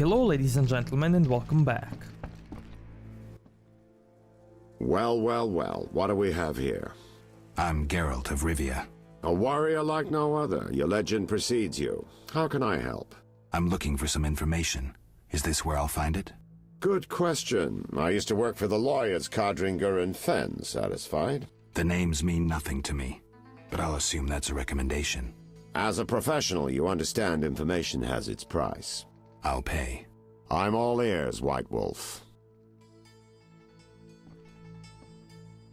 Hello ladies and gentlemen and welcome back. Well, what do we have here? I'm Geralt of Rivia. A warrior like no other. Your legend precedes you. How can I help? I'm looking for some information. Is this where I'll find it? Good question. I used to work for the lawyers Codringer and Fenn. Satisfied? The names mean nothing to me, but I'll assume that's a recommendation. As a professional, you understand information has its price. I'll pay. I'm all ears, White Wolf.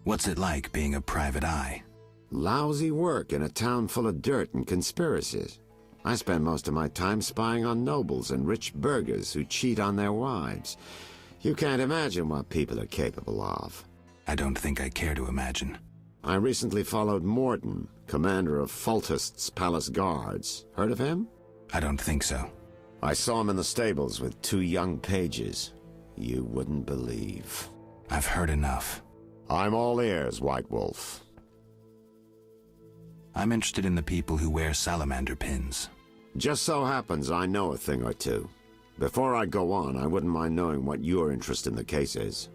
What's it like being a private eye? Lousy work in a town full of dirt and conspiracies. I spend most of my time spying on nobles and rich burghers who cheat on their wives. You can't imagine what people are capable of. I don't think I care to imagine. I recently followed Morden, commander of Foltest's palace guards. Heard of him? I don't think so. I saw him in the stables with 2 young pages. You wouldn't believe. I've heard enough. I'm all ears, White Wolf. I'm interested in the people who wear salamander pins. Just so happens I know a thing or two. Before I go on, I wouldn't mind knowing what your interest in the case is.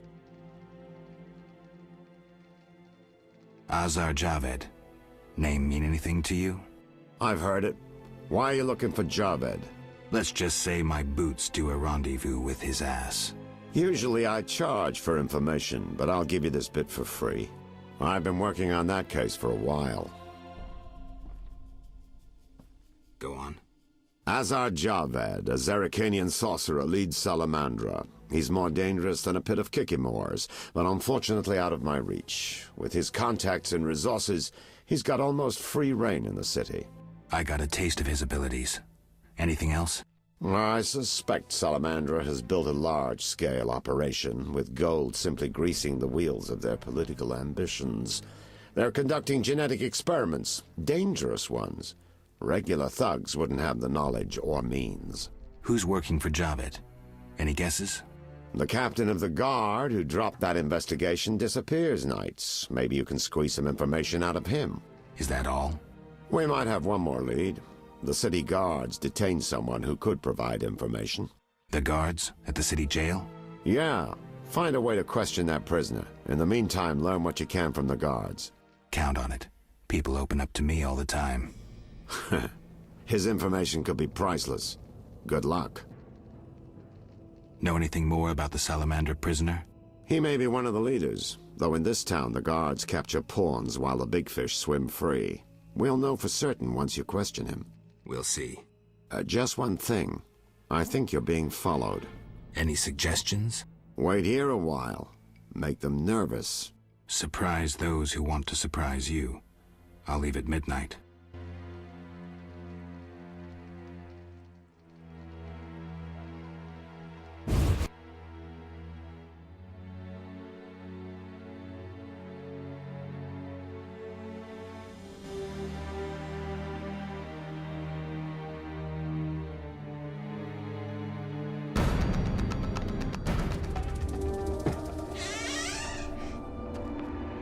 Azar Javed. Name mean anything to you? I've heard it. Why are you looking for Javed? Let's just say my boots do a rendezvous with his ass. Usually I charge for information, but I'll give you this bit for free. I've been working on that case for a while. Go on. Azar Javed, a Zerrikanian sorcerer, leads Salamandra. He's more dangerous than a pit of Kikimors, but unfortunately out of my reach. With his contacts and resources, he's got almost free reign in the city. I got a taste of his abilities. Anything else? I suspect Salamandra has built a large-scale operation, with gold simply greasing the wheels of their political ambitions. They're conducting genetic experiments, dangerous ones. Regular thugs wouldn't have the knowledge or means. Who's working for Javed? Any guesses? The captain of the guard who dropped that investigation disappears nights. Maybe you can squeeze some information out of him. Is that all? We might have one more lead. The city guards detained someone who could provide information. The guards at the city jail? Yeah. Find a way to question that prisoner. In the meantime, learn what you can from the guards. Count on it. People open up to me all the time. His information could be priceless. Good luck. Know anything more about the Salamander prisoner? He may be one of the leaders, though in this town the guards capture pawns while the big fish swim free. We'll know for certain once you question him. We'll see. Just one thing. I think you're being followed. Any suggestions? Wait here a while. Make them nervous. Surprise those who want to surprise you. I'll leave at midnight.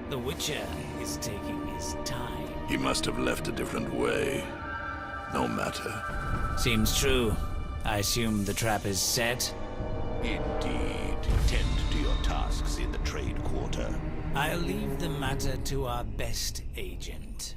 The Witcher is taking his time. He must have left a different way. No matter. Seems true. I assume the trap is set? Indeed. Tend to your tasks in the trade quarter. I'll leave the matter to our best agent.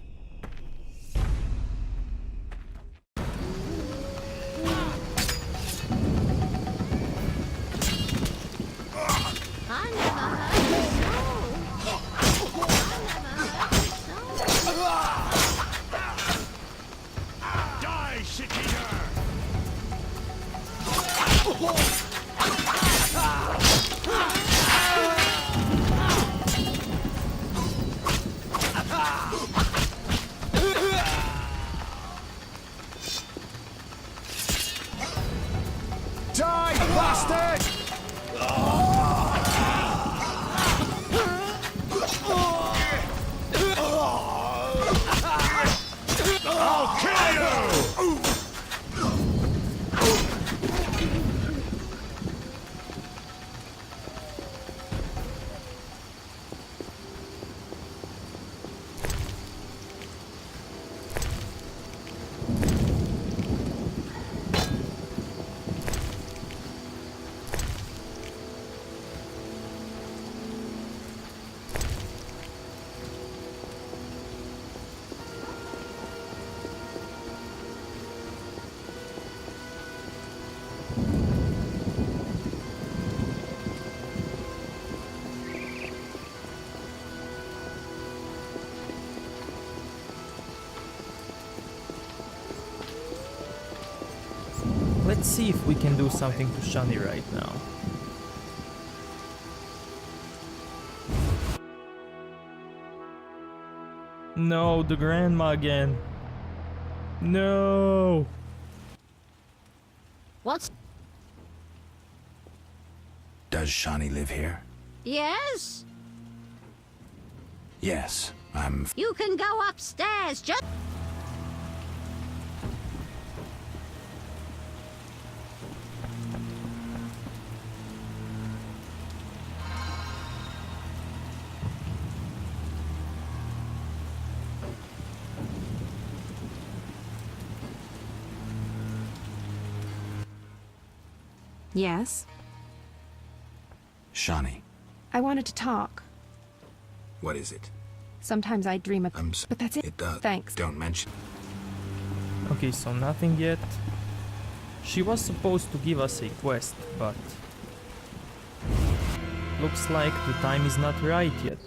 Die, bastard! I'll kill you! Let's see if we can do something to Shani right now. No, the grandma again. No. What's... Does Shani live here? Yes? Yes, I'm... You can go upstairs, just... Yes? Shani, I wanted to talk. what is it? Sometimes I dream of... I'm sorry. But that's it. It does. Thanks. Don't mention... Okay, so nothing yet. She was supposed to give us a quest, but... looks like the time is not right yet.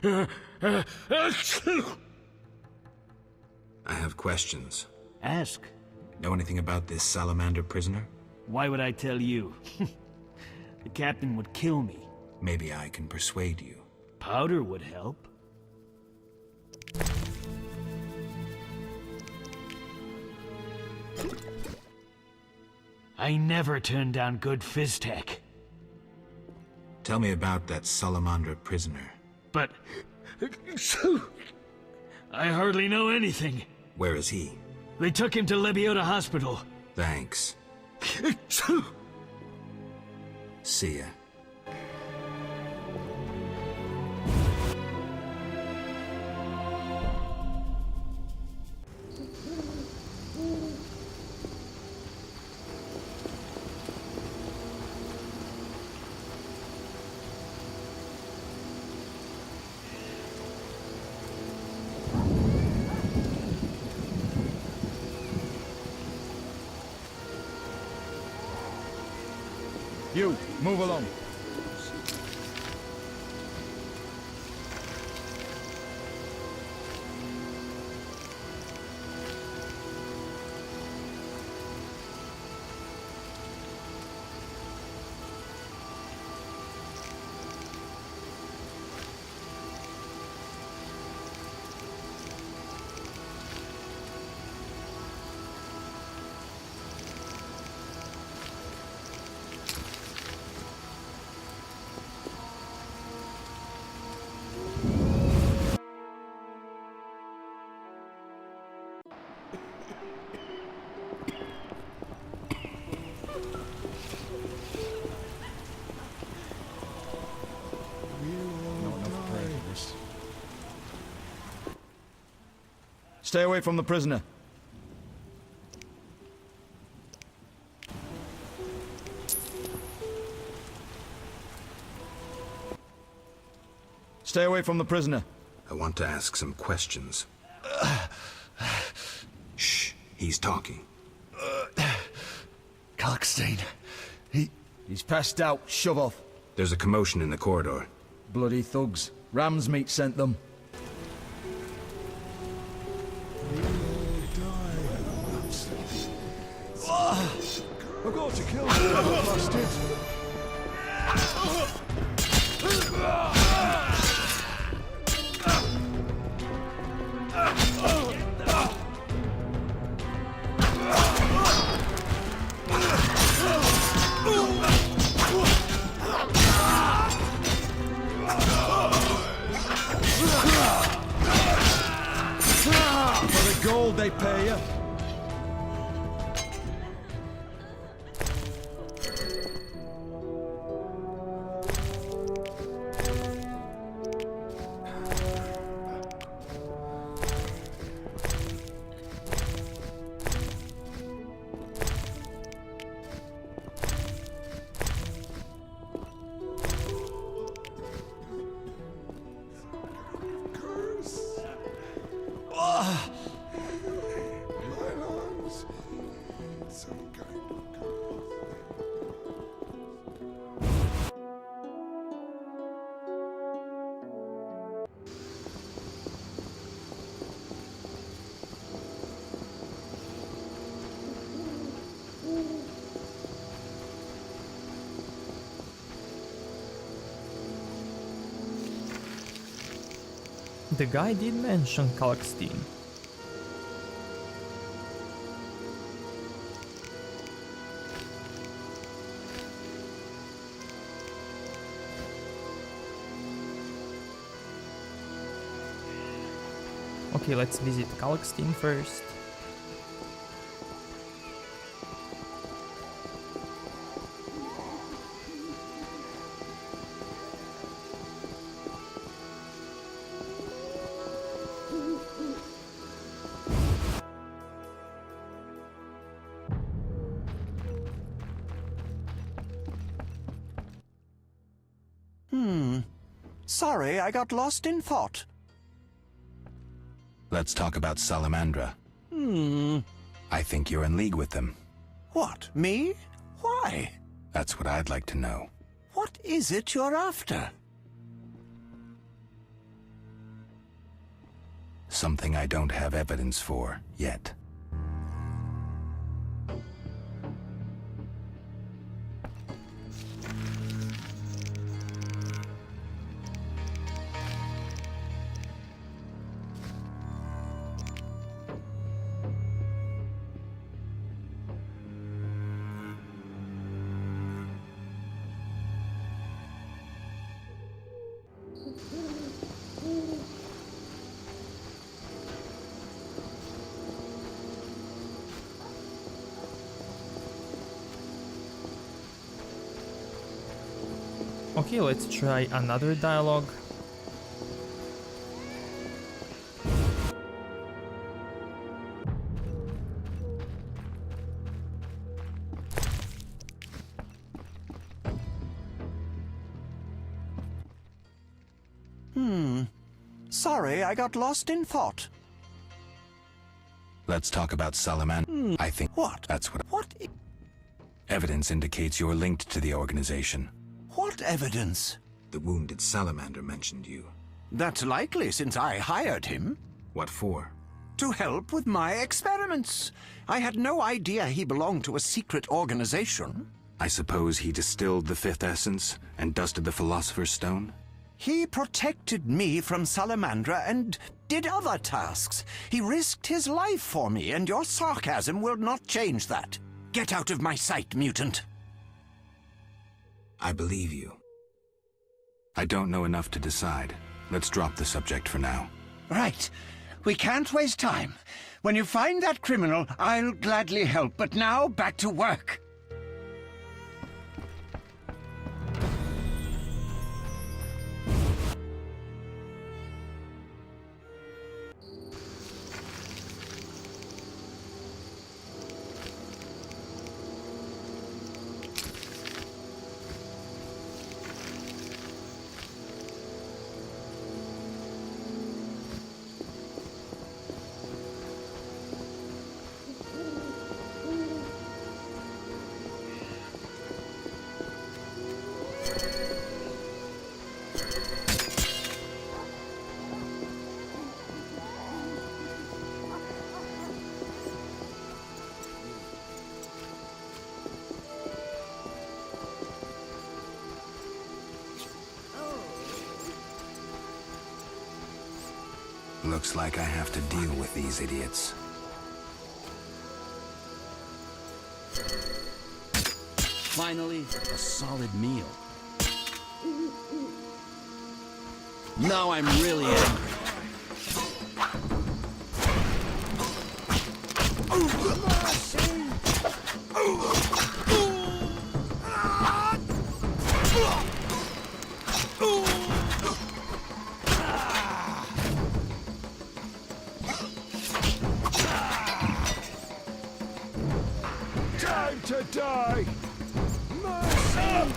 I have questions. Ask. Know anything about this Salamander prisoner? Why would I tell you? The captain would kill me. Maybe I can persuade you. Powder would help. I never turn down good phys-tech. Tell me about that Salamandra prisoner. But... I hardly know anything. Where is he? They took him to Lebiota Hospital. Thanks. See ya. You, move along. Stay away from the prisoner. Stay away from the prisoner. I want to ask some questions. Shh, he's talking. Kalkstein. He's passed out. Shove off. There's a commotion in the corridor. Bloody thugs. Ram's meat sent them. I've got to kill you, bastard. For the gold they pay you. The guy did mention Kalkstein. Okay, let's visit Kalkstein first. Sorry, I got lost in thought. Let's talk about Salamandra. I think you're in league with them. What, me? Why? That's what I'd like to know. What is it you're after? Something I don't have evidence for yet. Okay, let's try another dialogue. Sorry, I got lost in thought. Let's talk about Salamandra. I think What? that's what... What? Evidence indicates you're linked to the organization. What evidence? The wounded salamander mentioned you. That's likely, since I hired him. What for? To help with my experiments. I had no idea he belonged to a secret organization. I suppose he distilled the fifth essence and dusted the Philosopher's Stone? He protected me from Salamandra and did other tasks. He risked his life for me, and your sarcasm will not change that. Get out of my sight, mutant. I believe you. I don't know enough to decide. Let's drop the subject for now. Right. We can't waste time. When you find that criminal, I'll gladly help, but now back to work. Looks like I have to deal with these idiots. Finally, a solid meal. Now I'm really angry. Time to die! Mercy!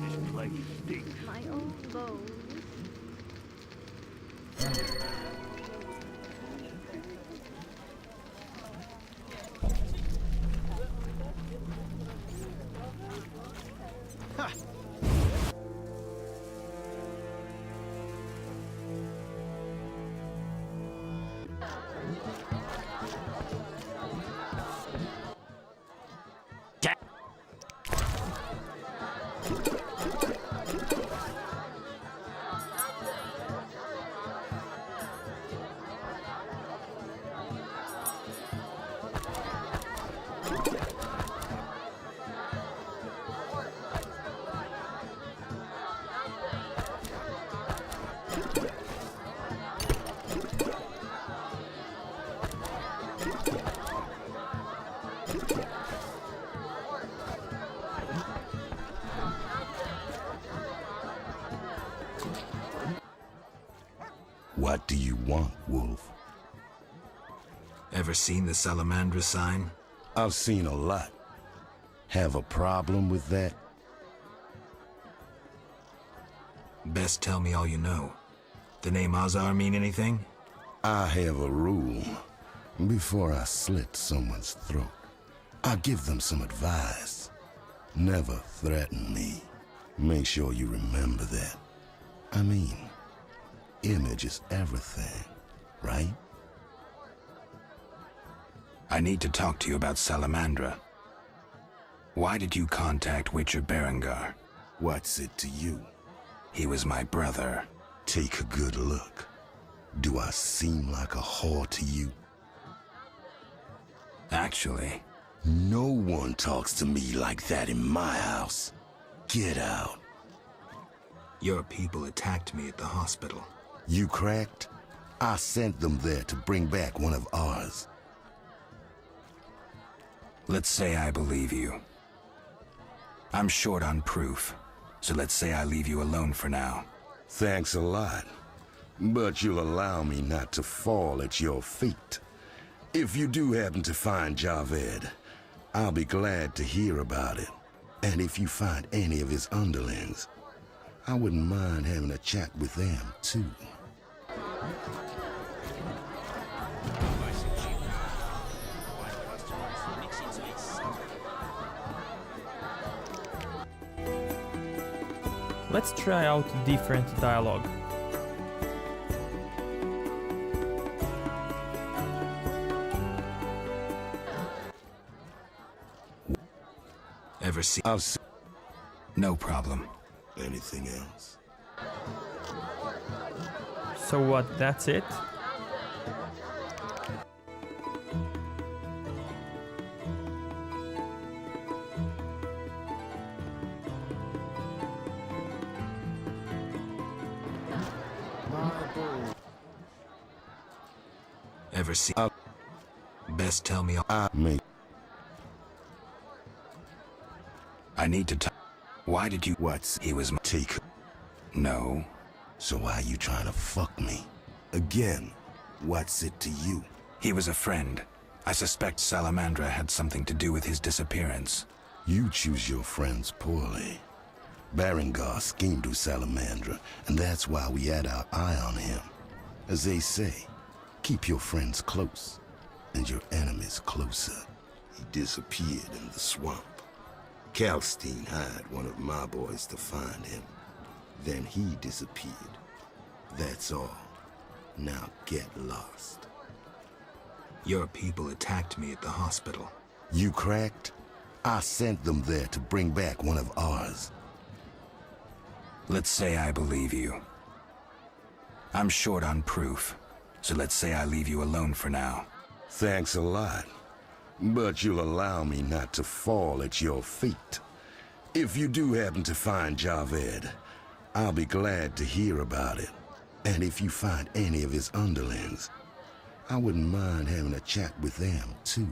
This place stinks. My old bones. What do you want, Wolf? Ever seen the Salamandra sign? I've seen a lot. Have a problem with that? Best tell me all you know. The name Azar mean anything? I have a rule. Before I slit someone's throat, I give them some advice. Never threaten me. Make sure you remember that. I mean, image is everything, right? I need to talk to you about Salamandra. Why did you contact Witcher Berengar? What's it to you? He was my brother. Take a good look. Do I seem like a whore to you? Actually, no one talks to me like that in my house. Get out. your people attacked me at the hospital. You cracked? I sent them there to bring back one of ours. Let's say I believe you. I'm short on proof, so let's say I leave you alone for now. Thanks a lot. But you'll allow me not to fall at your feet. If you do happen to find Javed, I'll be glad to hear about it. And if you find any of his underlings, I wouldn't mind having a chat with them, too. Let's try out different dialogue. Ever see? I've seen. No problem. Anything else? So what, that's it? Ever see? Best tell me. Me. I need to talk. Why did you? What's He was my. take? No. So why you trying to fuck me? Again, what's it to you? He was a friend. I suspect Salamandra had something to do with his disappearance. You choose your friends poorly. Berengar schemed with Salamandra, and that's why we had our eye on him. As they say, keep your friends close, and your enemies closer. He disappeared in the swamp. Kalstein hired one of my boys to find him. Then he disappeared. That's all. Now get lost. Your people attacked me at the hospital. You cracked? I sent them there to bring back one of ours. Let's say I believe you. I'm short on proof, so let's say I leave you alone for now. Thanks a lot. But you'll allow me not to fall at your feet. If you do happen to find Javed, I'll be glad to hear about it. And if you find any of his underlings, I wouldn't mind having a chat with them, too.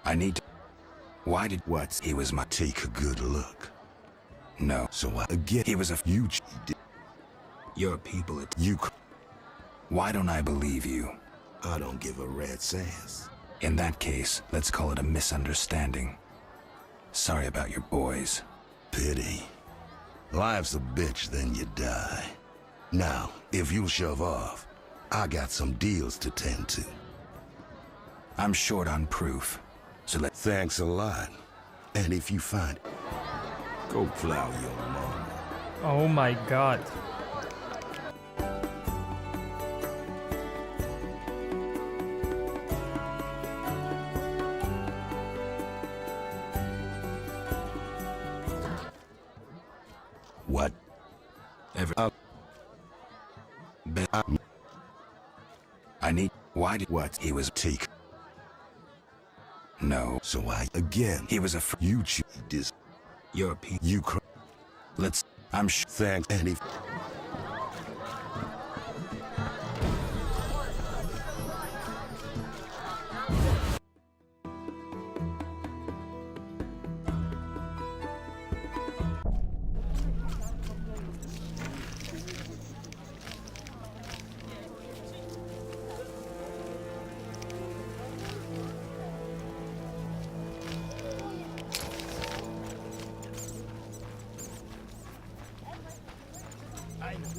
I need to. Why did. What's He was my. Take a good look. No. So again, He was a. you did. Your people You. Why don't I believe you? I don't give a rat's ass. In that case, let's call it a misunderstanding. Sorry about your boys. Pity. Life's a bitch, then you die. Now, if you'll shove off, I got some deals to tend to. I'm short on proof, so let's. Thanks a lot. And if you find... Go plow your mama. Oh my god. What? Ever. I need. Why did. What? He was. Take. No. So again... He was a. You choose. Your people. You Let's. I'm Thanks. And if...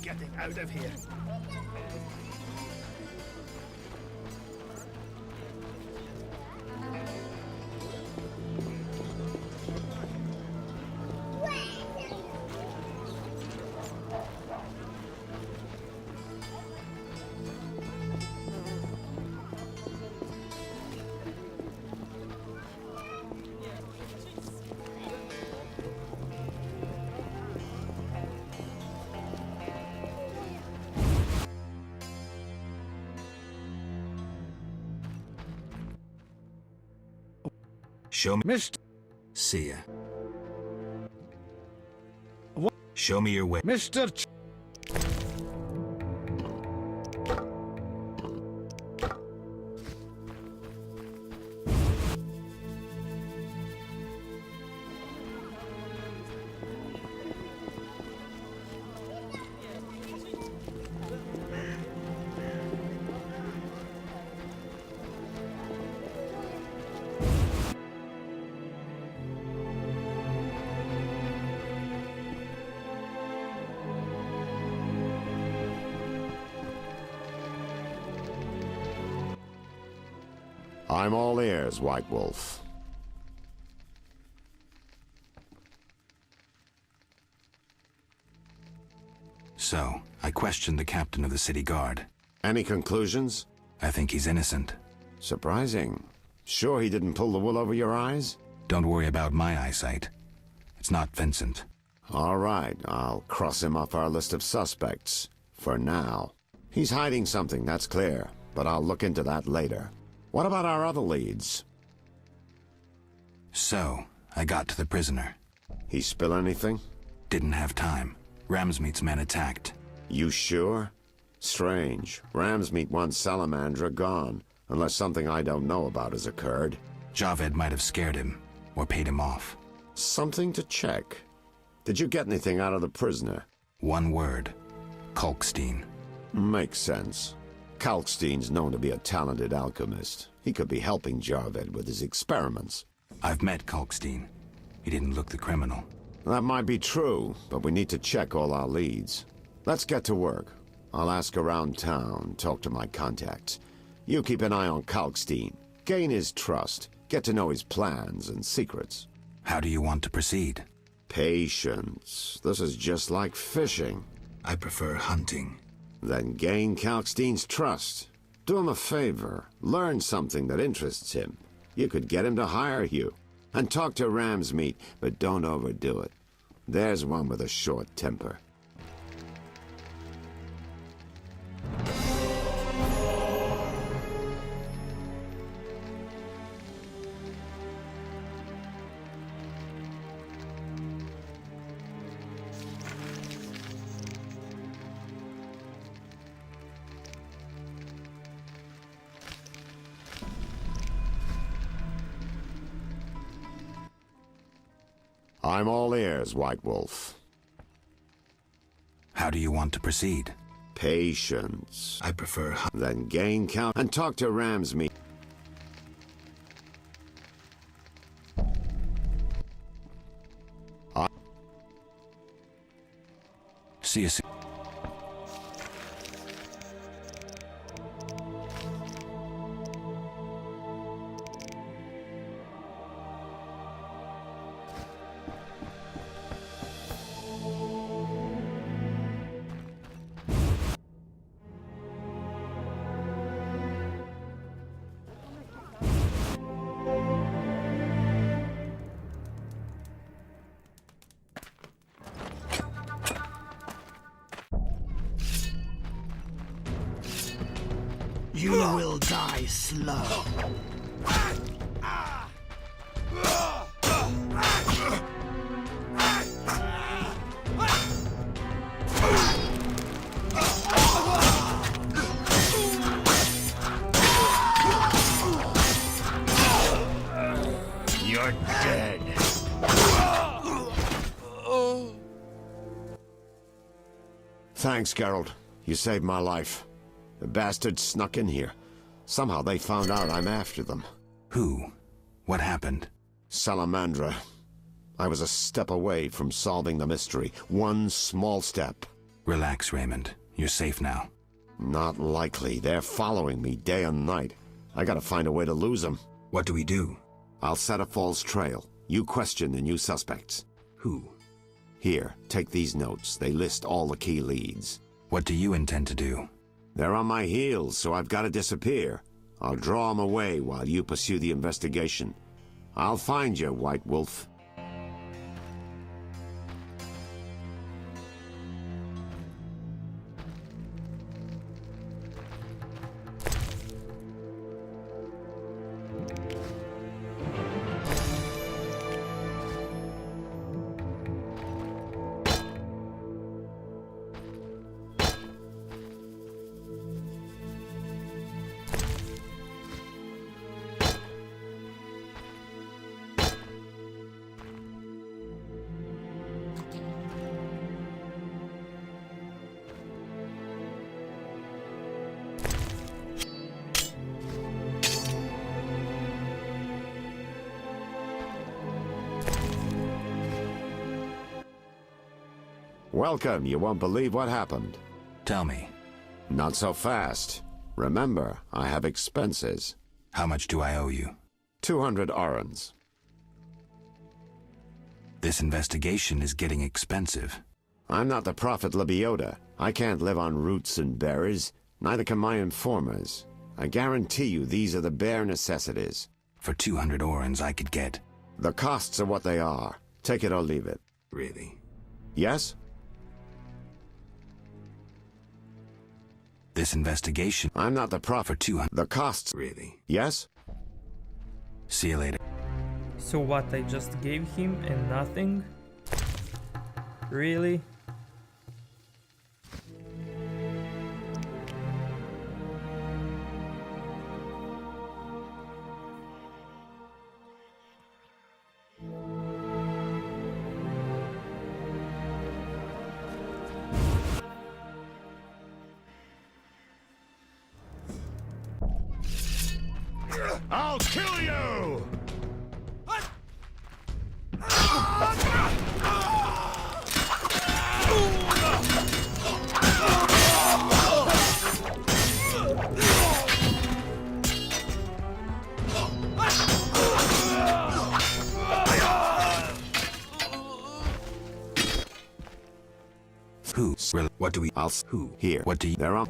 getting out of here. Show me. Mr. See ya. What? Show me your way. Mr. I'm all ears, White Wolf. So, I questioned the captain of the city guard. Any conclusions? I think he's innocent. Surprising. Sure he didn't pull the wool over your eyes? Don't worry about my eyesight. It's not Vincent. All right, I'll cross him off our list of suspects. For now. He's hiding something, that's clear. But I'll look into that later. What about our other leads? So, I got to the prisoner. He spill anything? Didn't have time. Ramsmeet's men attacked. You sure? Strange. Ramsmeet wants Salamandra gone, unless something I don't know about has occurred. Javed might have scared him, or paid him off. Something to check. Did you get anything out of the prisoner? One word. Kalkstein. Makes sense. Kalkstein's known to be a talented alchemist. He could be helping Javed with his experiments. I've met Kalkstein. He didn't look the criminal. That might be true, but we need to check all our leads. Let's get to work. I'll ask around town, talk to my contacts. You keep an eye on Kalkstein. Gain his trust. Get to know his plans and secrets. How do you want to proceed? Patience. This is just like fishing. I prefer hunting. Then gain Kalkstein's trust. Do him a favor. Learn something that interests him. You could get him to hire you. And talk to Ramsmeet, but don't overdo it. There's one with a short temper. I'm all ears, White Wolf. How do you want to proceed? Patience. I prefer Then gain count and talk to Ramsmeet. See you soon. You will die slow. You're dead. Thanks, Geralt. You saved my life. The bastards snuck in here. Somehow they found out I'm after them. Who? What happened? Salamandra. I was a step away from solving the mystery. One small step. Relax, Raymond. You're safe now. Not likely. They're following me day and night. I gotta find a way to lose them. What do we do? I'll set a false trail. You question the new suspects. Who? Here, take these notes. They list all the key leads. What do you intend to do? They're on my heels, so I've got to disappear. I'll draw them away while you pursue the investigation. I'll find you, White Wolf. Welcome. You won't believe what happened. Tell me. Not so fast. Remember, I have expenses. How much do I owe you? 200 orens. This investigation is getting expensive. I'm not the Prophet Lebioda. I can't live on roots and berries. Neither can my informers. I guarantee you these are the bare necessities. For 200 orens I could get... The costs are what they are. Take it or leave it. Really? Yes? This investigation... I'm not the Prophet. For 200... The costs... Really? Yes? See you later. So what, I just gave him and nothing? Really? I'll kill you! Who? What do we... Who? Here. What do you... They're on...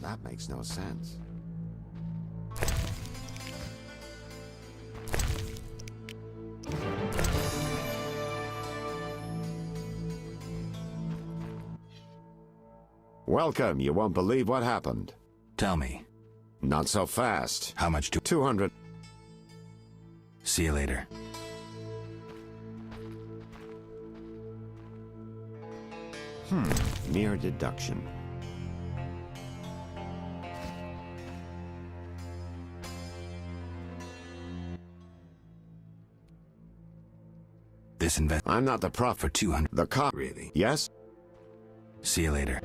That makes no sense. Welcome. You won't believe what happened. Tell me. Not so fast. How much do... 200. See you later. Mere deduction. This invest... I'm not the Prophet. For 200... The cop. Really? Yes? See you later.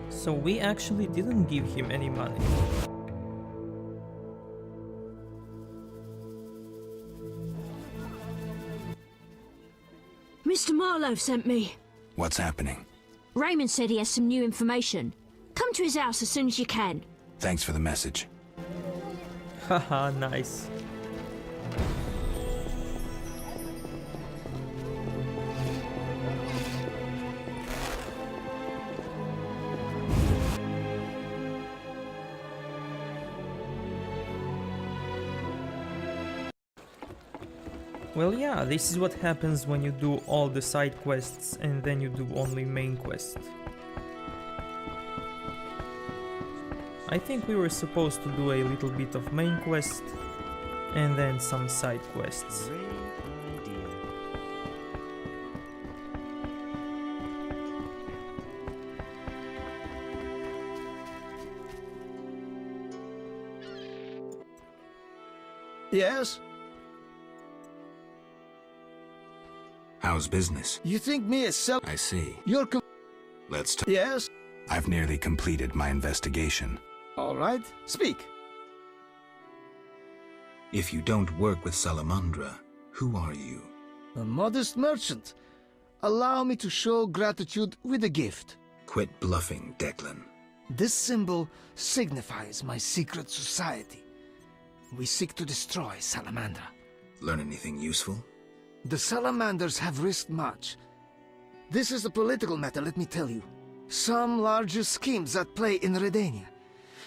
So we actually didn't give him any money. Mr. Marlowe sent me. What's happening? Raymond said he has some new information. Come to his house as soon as you can. Thanks for the message. Haha, nice. Well, yeah, this is what happens when you do all the side quests and then you do only main quest. I think we were supposed to do a little bit of main quest and then some side quests. Yes? How's business? You think me a sell... I see. You're Let's talk. Yes? I've nearly completed my investigation. All right. Speak. If you don't work with Salamandra, who are you? A modest merchant. Allow me to show gratitude with a gift. Quit bluffing, Declan. This symbol signifies my secret society. We seek to destroy Salamandra. Learn anything useful? The Salamanders have risked much. This is a political matter, let me tell you. Some larger schemes at play in Redania.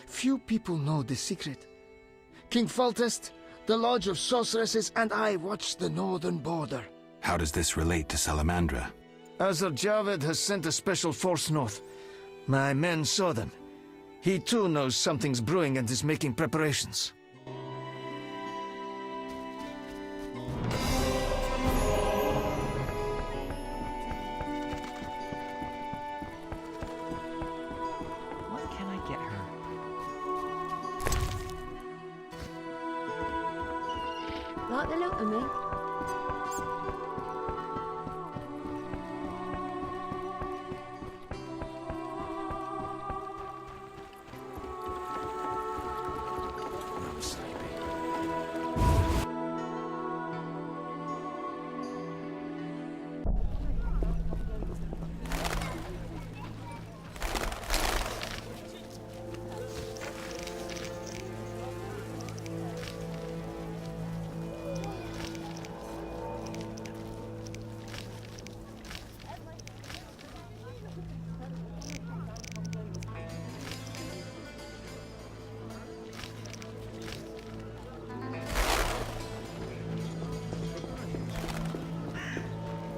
Few people know this secret. King Foltest, the Lodge of Sorceresses, and I watch the northern border. How does this relate to Salamandra? Azar Javed has sent a special force north. My men saw them. He too knows something's brewing and is making preparations. What can I get her? Like the look of me?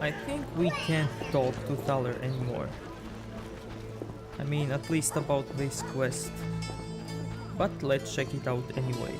I think we can't talk to Thaler anymore. I mean, at least about this quest. But let's check it out anyway.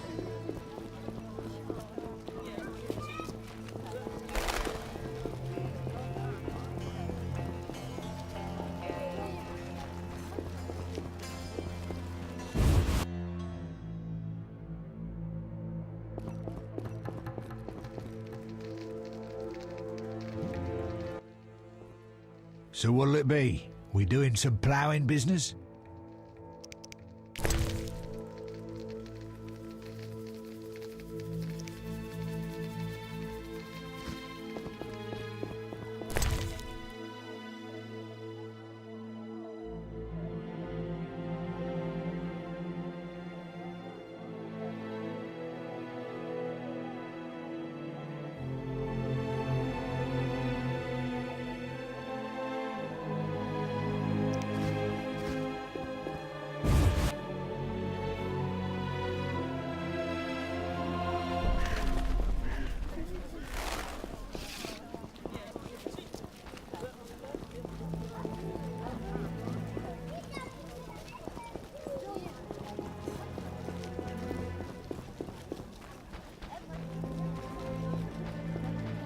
So what'll it be? We doing some ploughing business?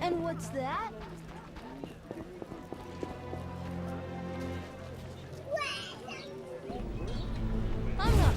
And what's that? I'm not.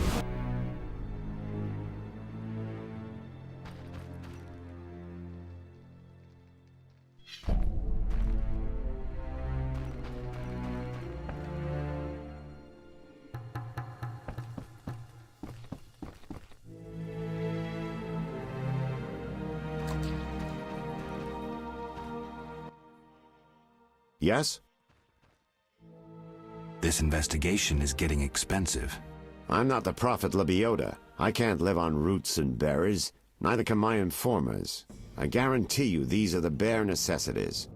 Yes? This investigation is getting expensive. I'm not the Prophet Lebioda. I can't live on roots and berries. Neither can my informers. I guarantee you these are the bare necessities.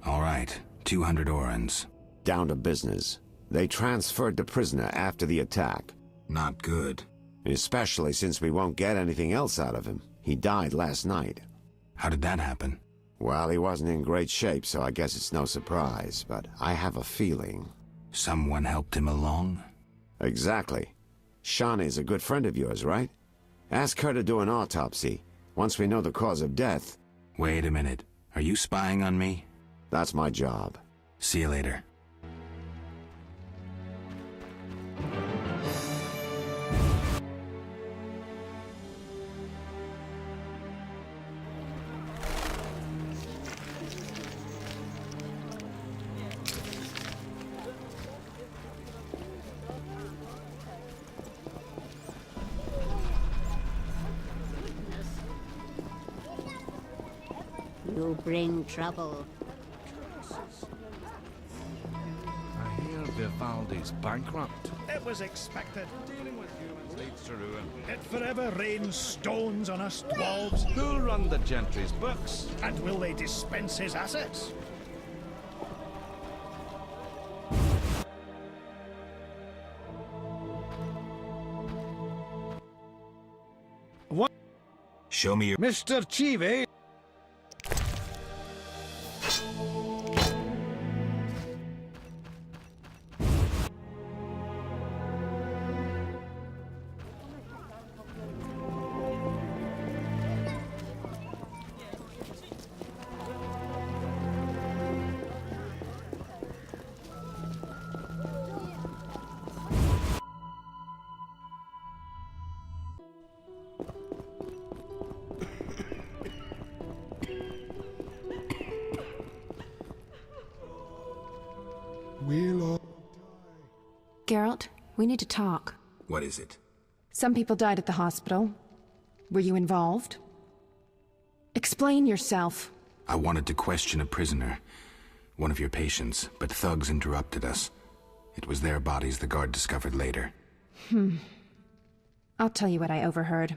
All right, 200 orans. Down to business. They transferred the prisoner after the attack. Not good. Especially since we won't get anything else out of him. He died last night. How did that happen? Well, he wasn't in great shape, so I guess it's no surprise, but I have a feeling. Someone helped him along? Exactly. Shawnee's a good friend of yours, right? Ask her to do an autopsy, once we know the cause of death. Wait a minute. Are you spying on me? That's my job. See you later. You bring trouble. I hear Vivaldi's bankrupt. It was expected. Dealing with humans leads to ruin. It forever rains stones on us dwarves. Who'll run the gentry's books? And will they dispense his assets? What? Show me your... Mr. Chive? Geralt, we need to talk. What is it? Some people died at the hospital. Were you involved? Explain yourself. I wanted to question a prisoner, one of your patients, but thugs interrupted us. It was their bodies the guard discovered later. I'll tell you what I overheard.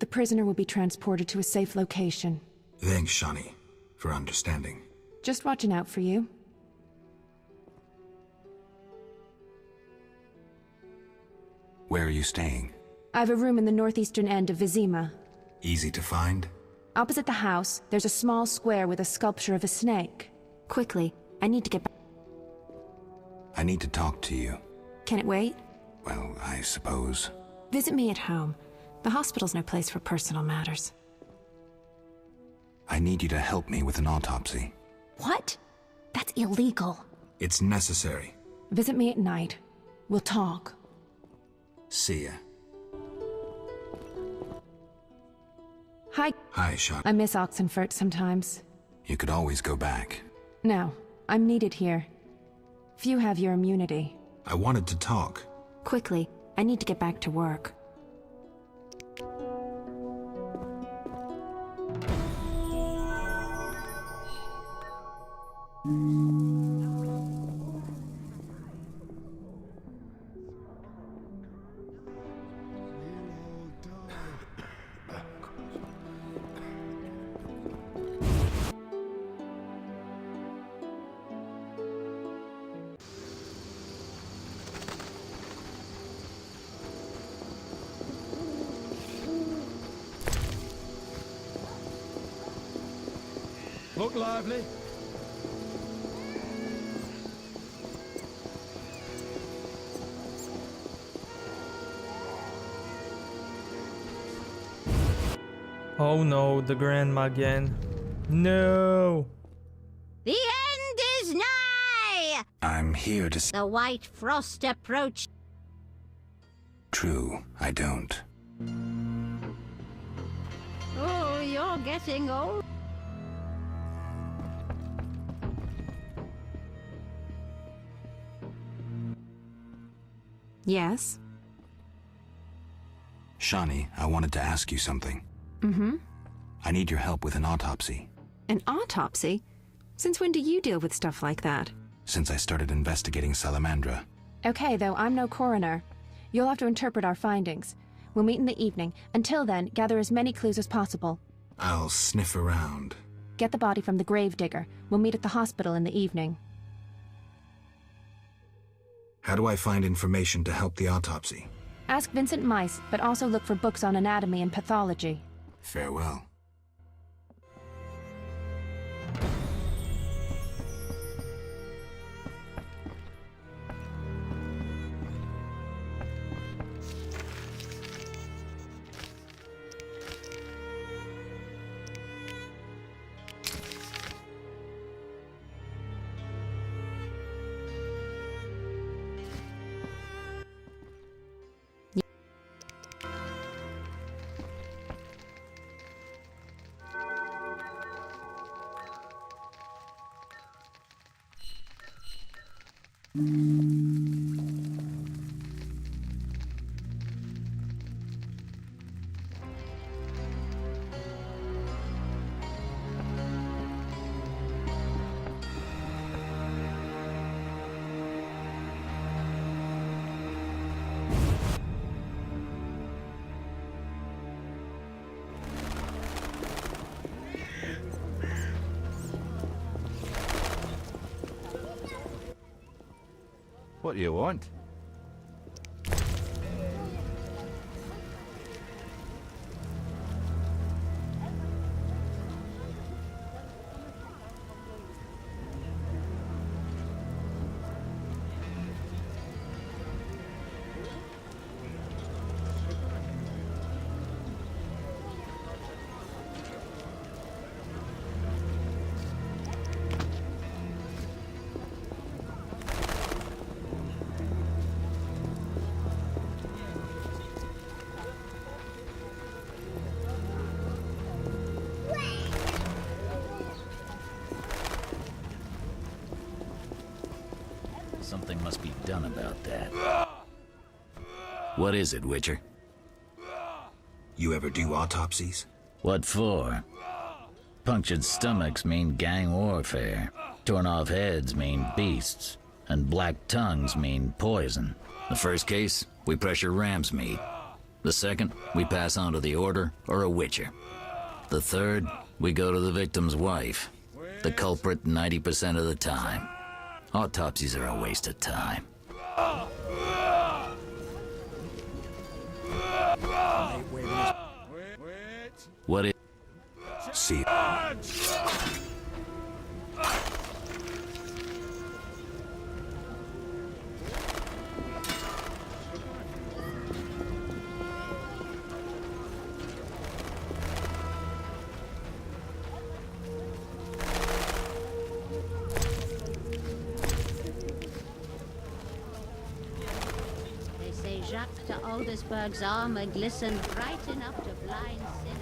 The prisoner will be transported to a safe location. Thanks, Shani, for understanding. Just watching out for you. Where are you staying? I have a room in the northeastern end of Vizima. Easy to find? Opposite the house, there's a small square with a sculpture of a snake. Quickly, I need to get back. I need to talk to you. Can it wait? Well, I suppose. Visit me at home. The hospital's no place for personal matters. I need you to help me with an autopsy. What? That's illegal. It's necessary. Visit me at night. We'll talk. See ya. Hi. Hi, Sean. I miss Oxenfurt sometimes. You could always go back. No, I'm needed here. Few have your immunity. I wanted to talk. Quickly, I need to get back to work. Look lively. Oh no, the grandma again. No! The end is nigh! I'm here to The white frost approach. True, I don't. Oh, you're getting old. Yes? Shani, I wanted to ask you something. Mm-hmm. I need your help with an autopsy. An autopsy? Since when do you deal with stuff like that? Since I started investigating Salamandra. Okay, though I'm no coroner. You'll have to interpret our findings. We'll meet in the evening. Until then, gather as many clues as possible. I'll sniff around. Get the body from the gravedigger. We'll meet at the hospital in the evening. How do I find information to help the autopsy? Ask Vincent Mice, but also look for books on anatomy and pathology. Farewell. What do you want? Something must be done about that. What is it, Witcher? You ever do autopsies? What for? Punctured stomachs mean gang warfare. Torn off heads mean beasts. And black tongues mean poison. The first case, we pressure ram's meat. The second, we pass on to the Order or a Witcher. The third, we go to the victim's wife. The culprit 90% of the time. Autopsies are a waste of time. What is... See. Jacques de Aldersberg's armor glistened bright enough to blind sinners.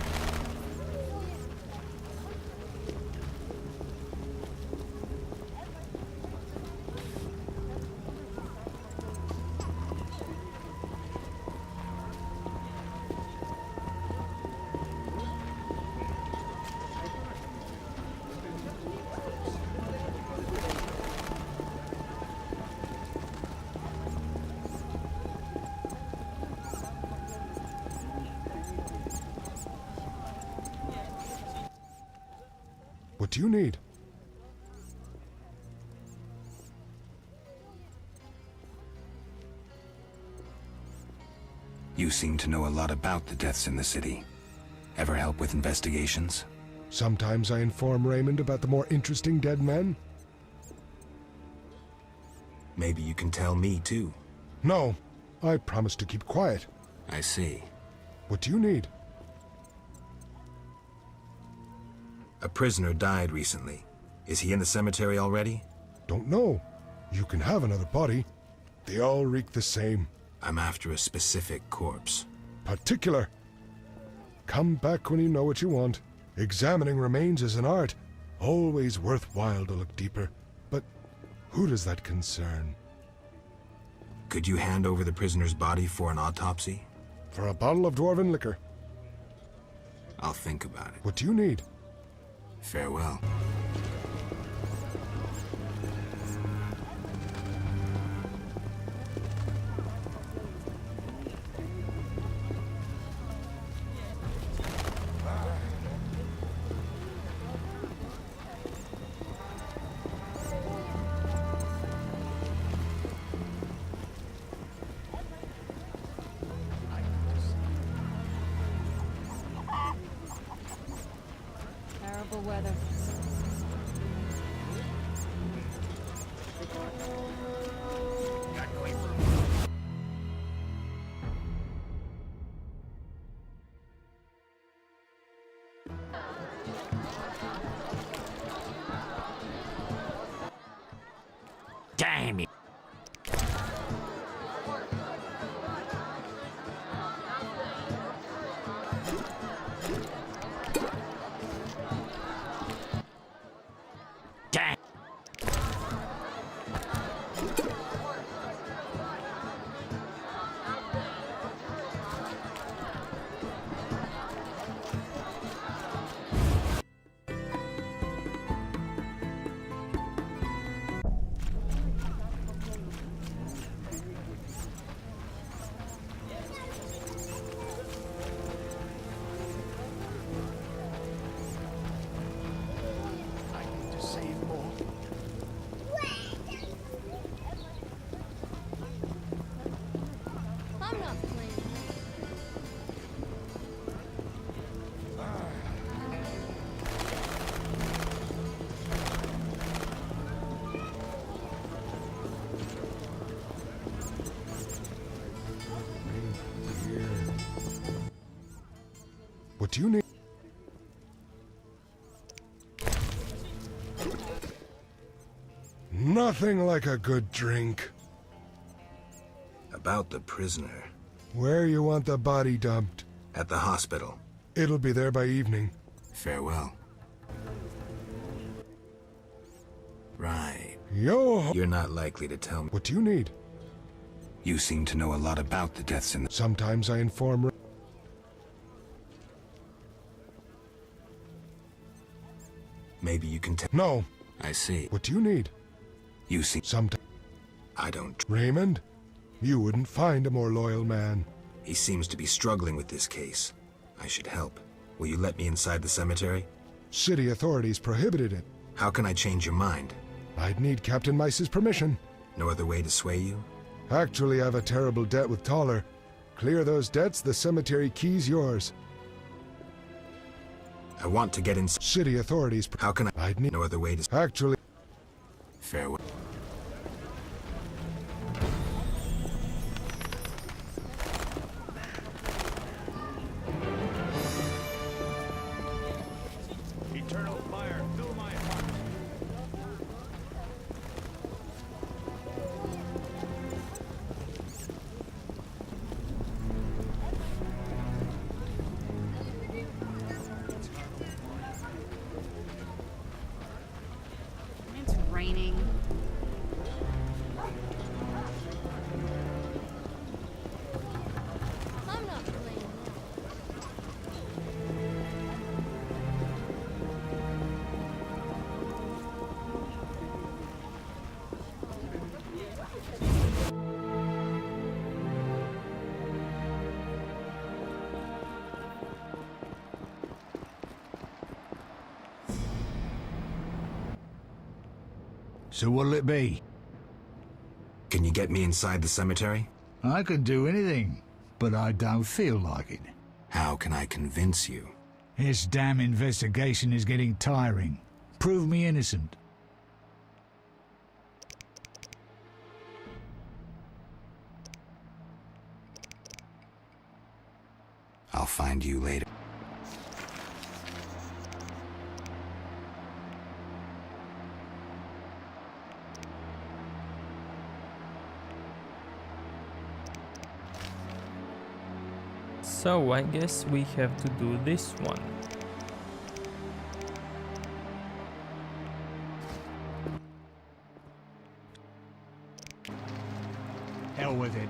What do you need? You seem to know a lot about the deaths in the city. Ever help with investigations? Sometimes I inform Raymond about the more interesting dead men. Maybe you can tell me too. No, I promise to keep quiet. I see. What do you need? A prisoner died recently. Is he in the cemetery already? Don't know. You can have another body. They all reek the same. I'm after a specific corpse. Particular. Come back when you know what you want. Examining remains is an art. Always worthwhile to look deeper. But who does that concern? Could you hand over the prisoner's body for an autopsy? For a bottle of dwarven liquor. I'll think about it. What do you need? Farewell. Terrible weather. Damn it! Damn! Nothing like a good drink. About the prisoner. Where you want the body dumped? At the hospital. It'll be there by evening. Farewell. Right. Yo! You're not likely to tell me. What do you need? You seem to know a lot about the deaths in the... Sometimes I inform... Maybe you can tell... No. I see. What do you need? You see... Sometimes... I don't... Raymond? You wouldn't find a more loyal man. He seems to be struggling with this case. I should help. Will you let me inside the cemetery? City authorities prohibited it. How can I change your mind? I'd need Captain Mice's permission. No other way to sway you? Actually, I have a terrible debt with Toller. Clear those debts, the cemetery key's yours. I want to get inside. City authorities... How can I... I'd need... No other way to... Actually... Farewell. Eternal fire, fill my heart. It's raining. I'm not playing So what'll it be? Can you get me inside the cemetery? I can do anything, but I don't feel like it. How can I convince you? This damn investigation is getting tiring. Prove me innocent. I'll find you later. So I guess we have to do this one. Hell with it.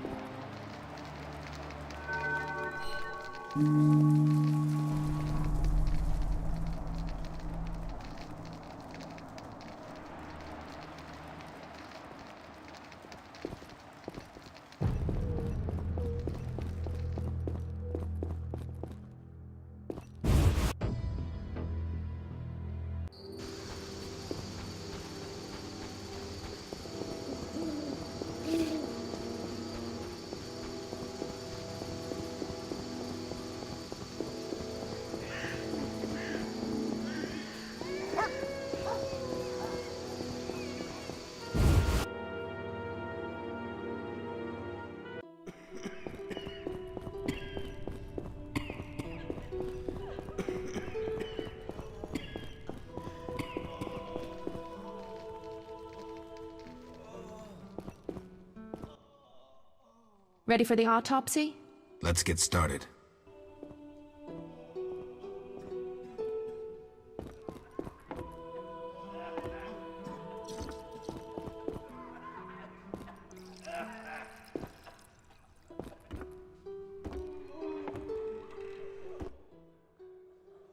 Ready for the autopsy? Let's get started.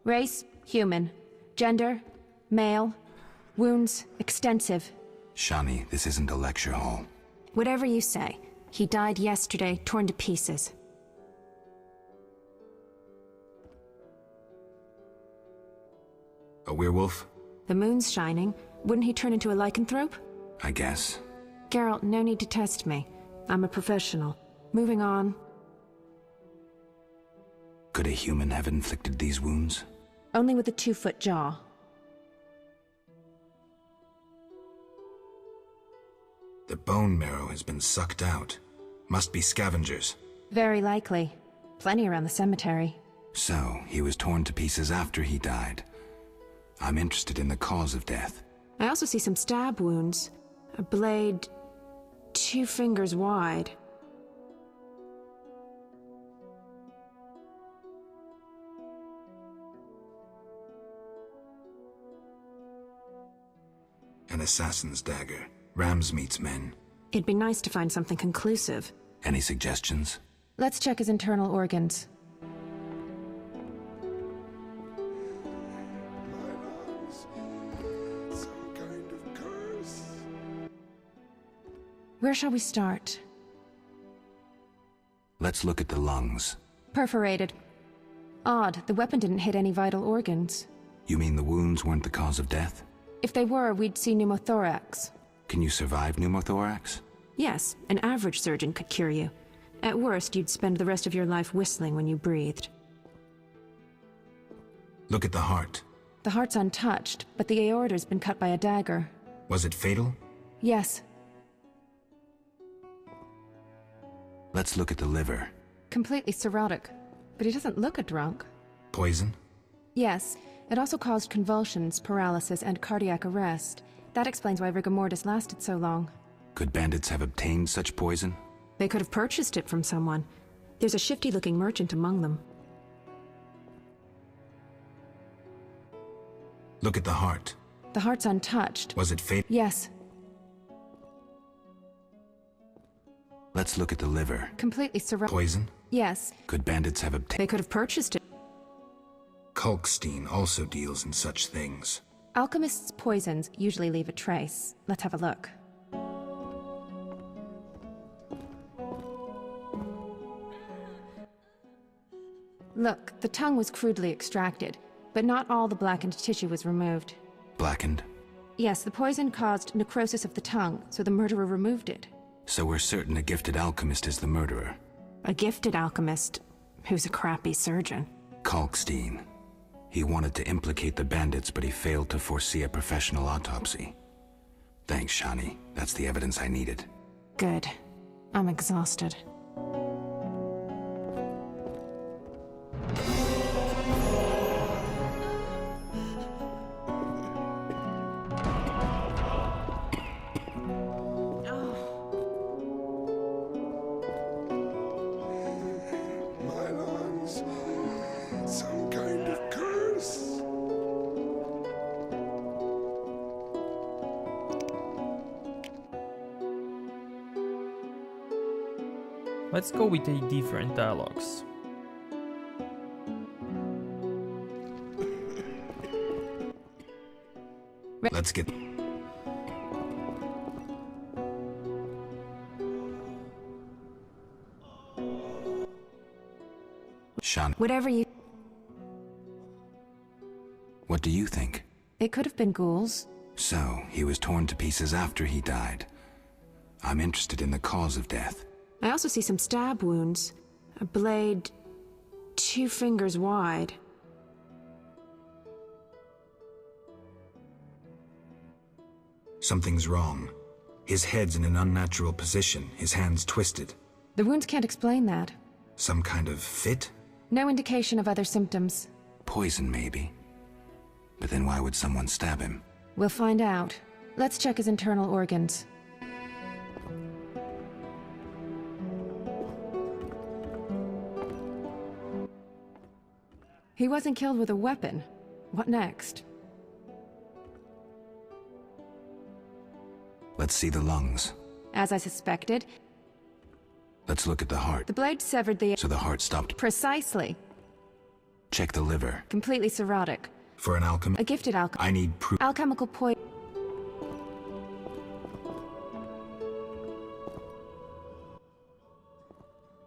Race, human. Gender, male. Wounds, extensive. Shani, this isn't a lecture hall. Whatever you say. He died yesterday, torn to pieces. A werewolf? The moon's shining. Wouldn't he turn into a lycanthrope? I guess. Geralt, no need to test me. I'm a professional. Moving on. Could a human have inflicted these wounds? Only with a 2-foot jaw. The bone marrow has been sucked out. Must be scavengers. Very likely. Plenty around the cemetery. So, he was torn to pieces after he died. I'm interested in the cause of death. I also see some stab wounds. A blade 2 fingers wide. An assassin's dagger. Rams meets men. It'd be nice to find something conclusive. Any suggestions? Let's check his internal organs. Some kind of curse. Where shall we start? Let's look at the lungs. Perforated. Odd, the weapon didn't hit any vital organs. You mean the wounds weren't the cause of death? If they were, we'd see pneumothorax. Can you survive pneumothorax? Yes, an average surgeon could cure you. At worst, you'd spend the rest of your life whistling when you breathed. Look at the heart. The heart's untouched, but the aorta's been cut by a dagger. Was it fatal? Yes. Let's look at the liver. Completely cirrhotic. But he doesn't look a drunk. Poison? Yes. It also caused convulsions, paralysis, and cardiac arrest. That explains why rigor mortis lasted so long. Could bandits have obtained such poison? They could have purchased it from someone. There's a shifty-looking merchant among them. Look at the heart. The heart's untouched. Was it fatal? Yes. Let's look at the liver. Completely cirrhotic. Poison? Yes. Could bandits have obtained? They could have purchased it. Kalkstein also deals in such things. Alchemists' poisons usually leave a trace. Let's have a look. Look, the tongue was crudely extracted, but not all the blackened tissue was removed. Blackened? Yes, the poison caused necrosis of the tongue, so the murderer removed it. So we're certain a gifted alchemist is the murderer. A gifted alchemist who's a crappy surgeon. Kalkstein. He wanted to implicate the bandits, but he failed to foresee a professional autopsy. Thanks, Shani. That's the evidence I needed. Good. I'm exhausted. My lungs. Some kind of curse. Let's go with a different dialogues. Let's get... Shani, Whatever you... what do you think? It could have been ghouls. So, he was torn to pieces after he died. I'm interested in the cause of death. I also see some stab wounds. A blade 2 fingers wide. Something's wrong. His head's in an unnatural position, his hands twisted. The wounds can't explain that. Some kind of fit? No indication of other symptoms. Poison, maybe. But then why would someone stab him? We'll find out. Let's check his internal organs. He wasn't killed with a weapon. What next? Let's see the lungs. As I suspected, Let's look at the heart. the blade severed the... So the heart stopped. Precisely. Check the liver. Completely cirrhotic. For an alchemist, A gifted I need proof. alchemical poison.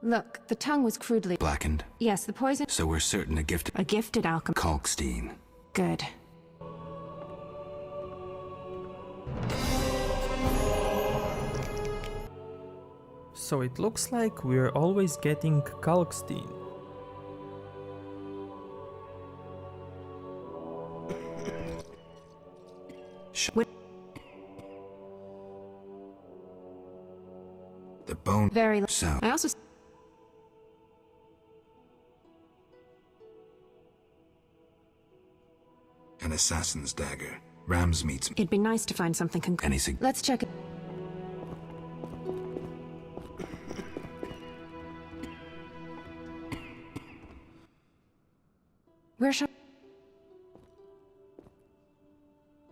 Look, the tongue was crudely... Blackened. Yes, the poison... So we're certain a gifted alchemist. Kalkstein. Good. So it looks like we're always getting Kalkstein. The bone. Very... So... I also... An assassin's dagger. Ram's meats. It'd be nice to find something Any Let's check it.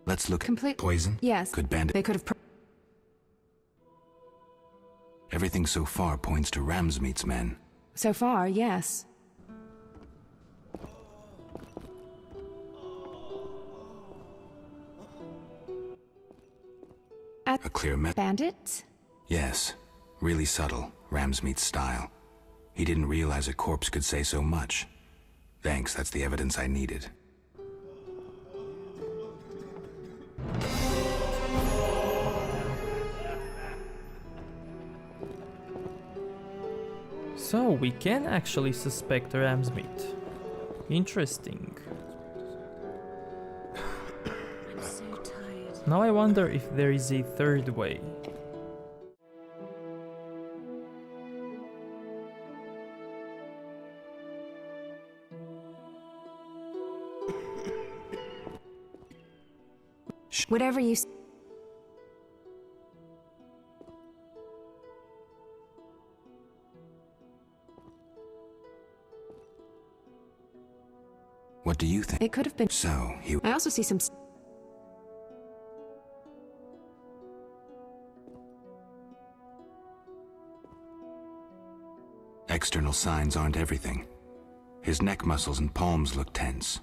Let's look Complete- at poison. Yes. Could bandit. They could have... Everything so far points to Ramsmeet's men. So far, yes. A clear Bandits? Yes. Really subtle. Ramsmeet's style. He didn't realize a corpse could say so much. Thanks, that's the evidence I needed. So we can actually suspect Ramsmeet. Interesting. I'm so tired. Now I wonder if there is a third way. Whatever you... What do you think? It could have been... So, he... I also see some... External signs aren't everything. His neck muscles and palms look tense.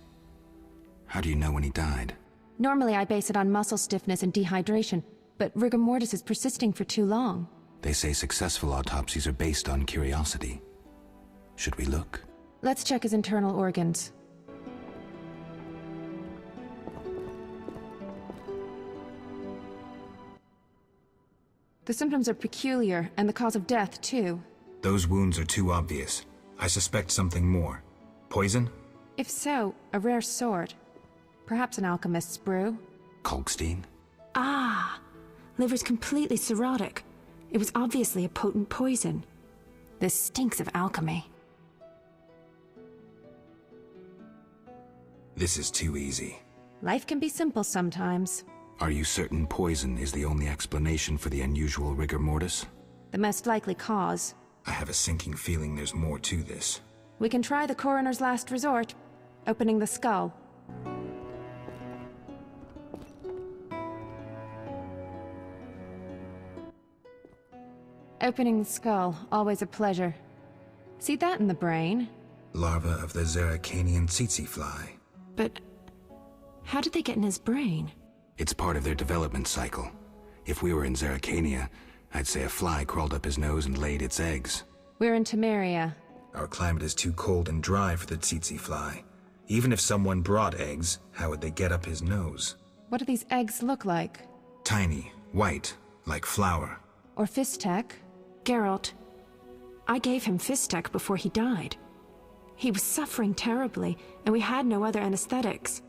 How do you know when he died? Normally I base it on muscle stiffness and dehydration, but rigor mortis is persisting for too long. They say successful autopsies are based on curiosity. Should we look? Let's check his internal organs. The symptoms are peculiar, and the cause of death, too. Those wounds are too obvious. I suspect something more. Poison? If so, a rare sword. Perhaps an alchemist's brew. Kalkstein? Ah! Liver's completely cirrhotic. It was obviously a potent poison. This stinks of alchemy. This is too easy. Life can be simple sometimes. Are you certain poison is the only explanation for the unusual rigor mortis? The most likely cause. I have a sinking feeling there's more to this. We can try the coroner's last resort, opening the skull. Opening the skull, always a pleasure. See that in the brain? Larva of the Zeracanian tsetse fly. But how did they get in his brain? It's part of their development cycle. If we were in Zeracania, I'd say a fly crawled up his nose and laid its eggs. We're in Temeria. Our climate is too cold and dry for the tsetse fly. Even if someone brought eggs, how would they get up his nose? What do these eggs look like? Tiny, white, like flour. Or Fistek? Geralt, I gave him Fistek before he died. He was suffering terribly, and we had no other anesthetics.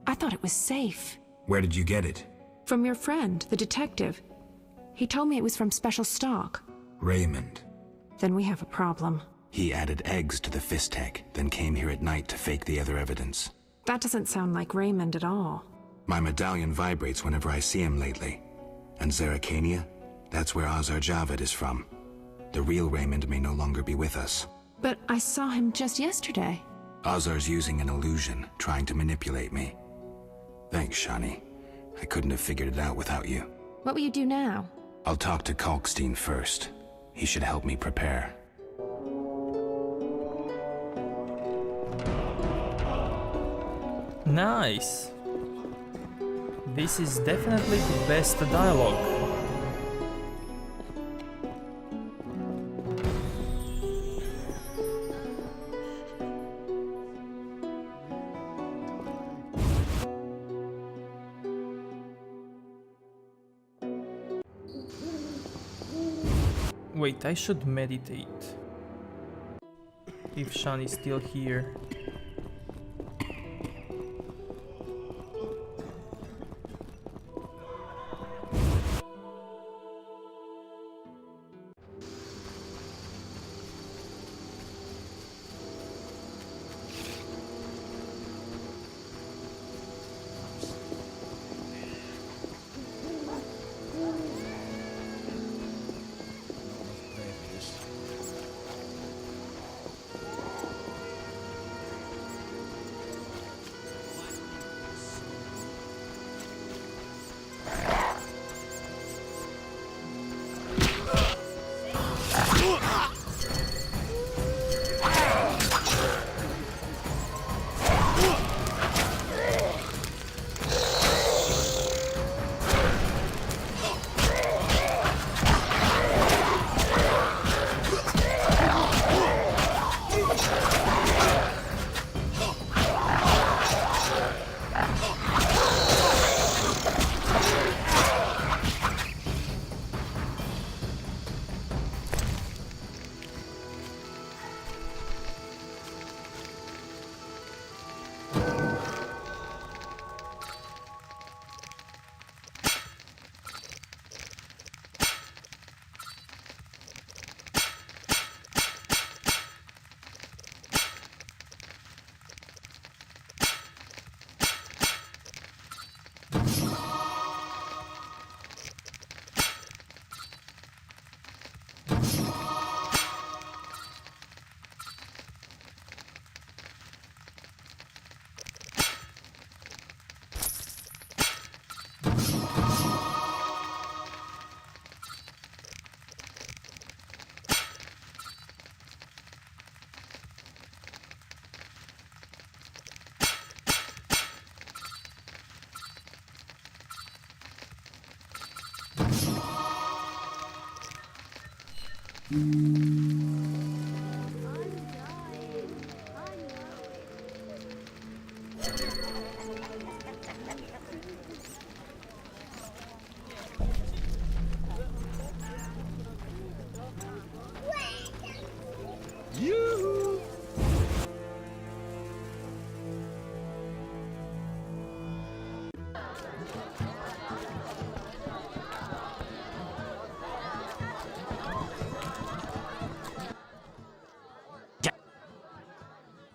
I thought it was safe. Where did you get it? From your friend, the detective. He told me it was from special stock. Raymond. Then we have a problem. He added eggs to the Fistek, then came here at night to fake the other evidence. That doesn't sound like Raymond at all. My medallion vibrates whenever I see him lately. And Zeracania? That's where Azar Javed is from. The real Raymond may no longer be with us. But I saw him just yesterday. Azar's using an illusion, trying to manipulate me. Thanks, Shani. I couldn't have figured it out without you. What will you do now? I'll talk to Kalkstein first. He should help me prepare. Nice. This is definitely the best dialogue. Wait, I should meditate. If Shan is still here.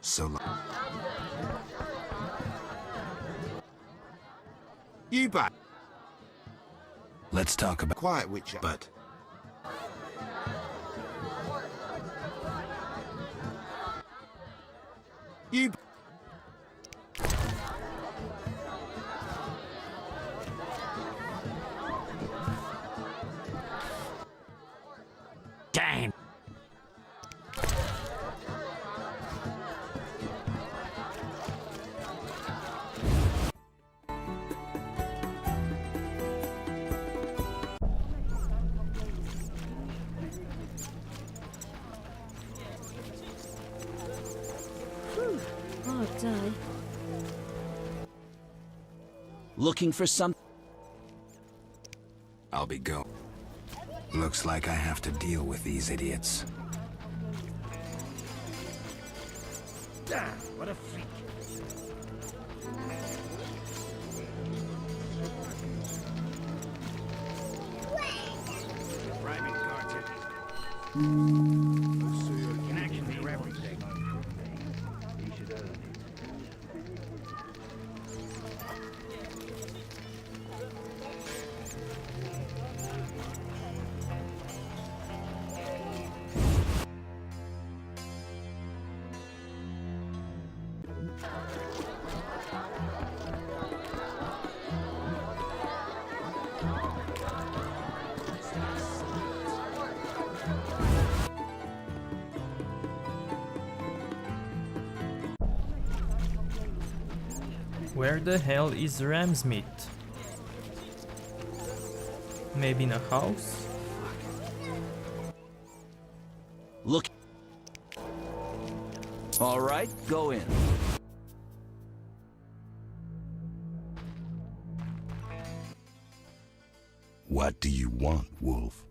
So long. You back. Let's talk about Quiet, Witcher. but You. dang. Hard day. Looking for some. I'll be going. Looks like I have to deal with these idiots. Damn, what a freak. Rhyming cartoon. So you can actually do everything. He should earn it. Where the hell is ram's meat? Maybe in a house? Look. All right, go in. What do you want, Wolf?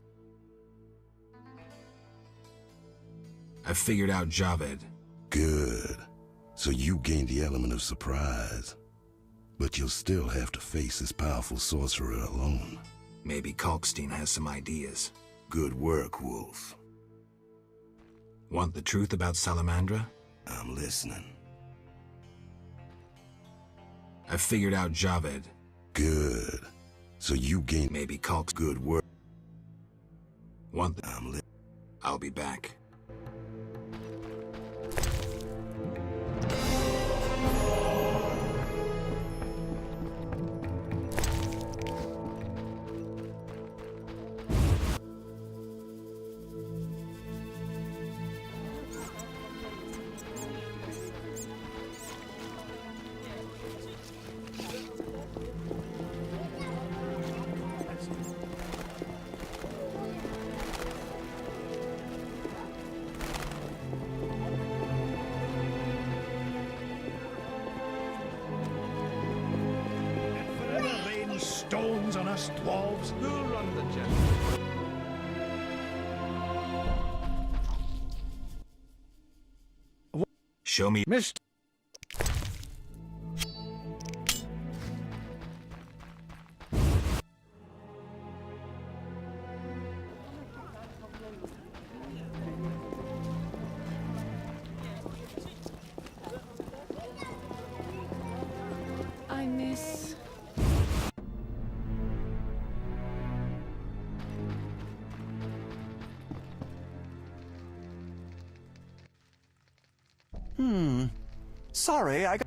I figured out Javed. Good. So you gained the element of surprise. But you'll still have to face this powerful sorcerer alone. Maybe Kalkstein has some ideas. Good work, Wolf. Want the truth about Salamandra? I'm listening. I figured out Javed. Good. So you gained... Maybe Kalk's good work. Want the... I'll be back. Stones on us dwarves. Who'll run the jet? Show me... Missed. I miss... Sorry, I got...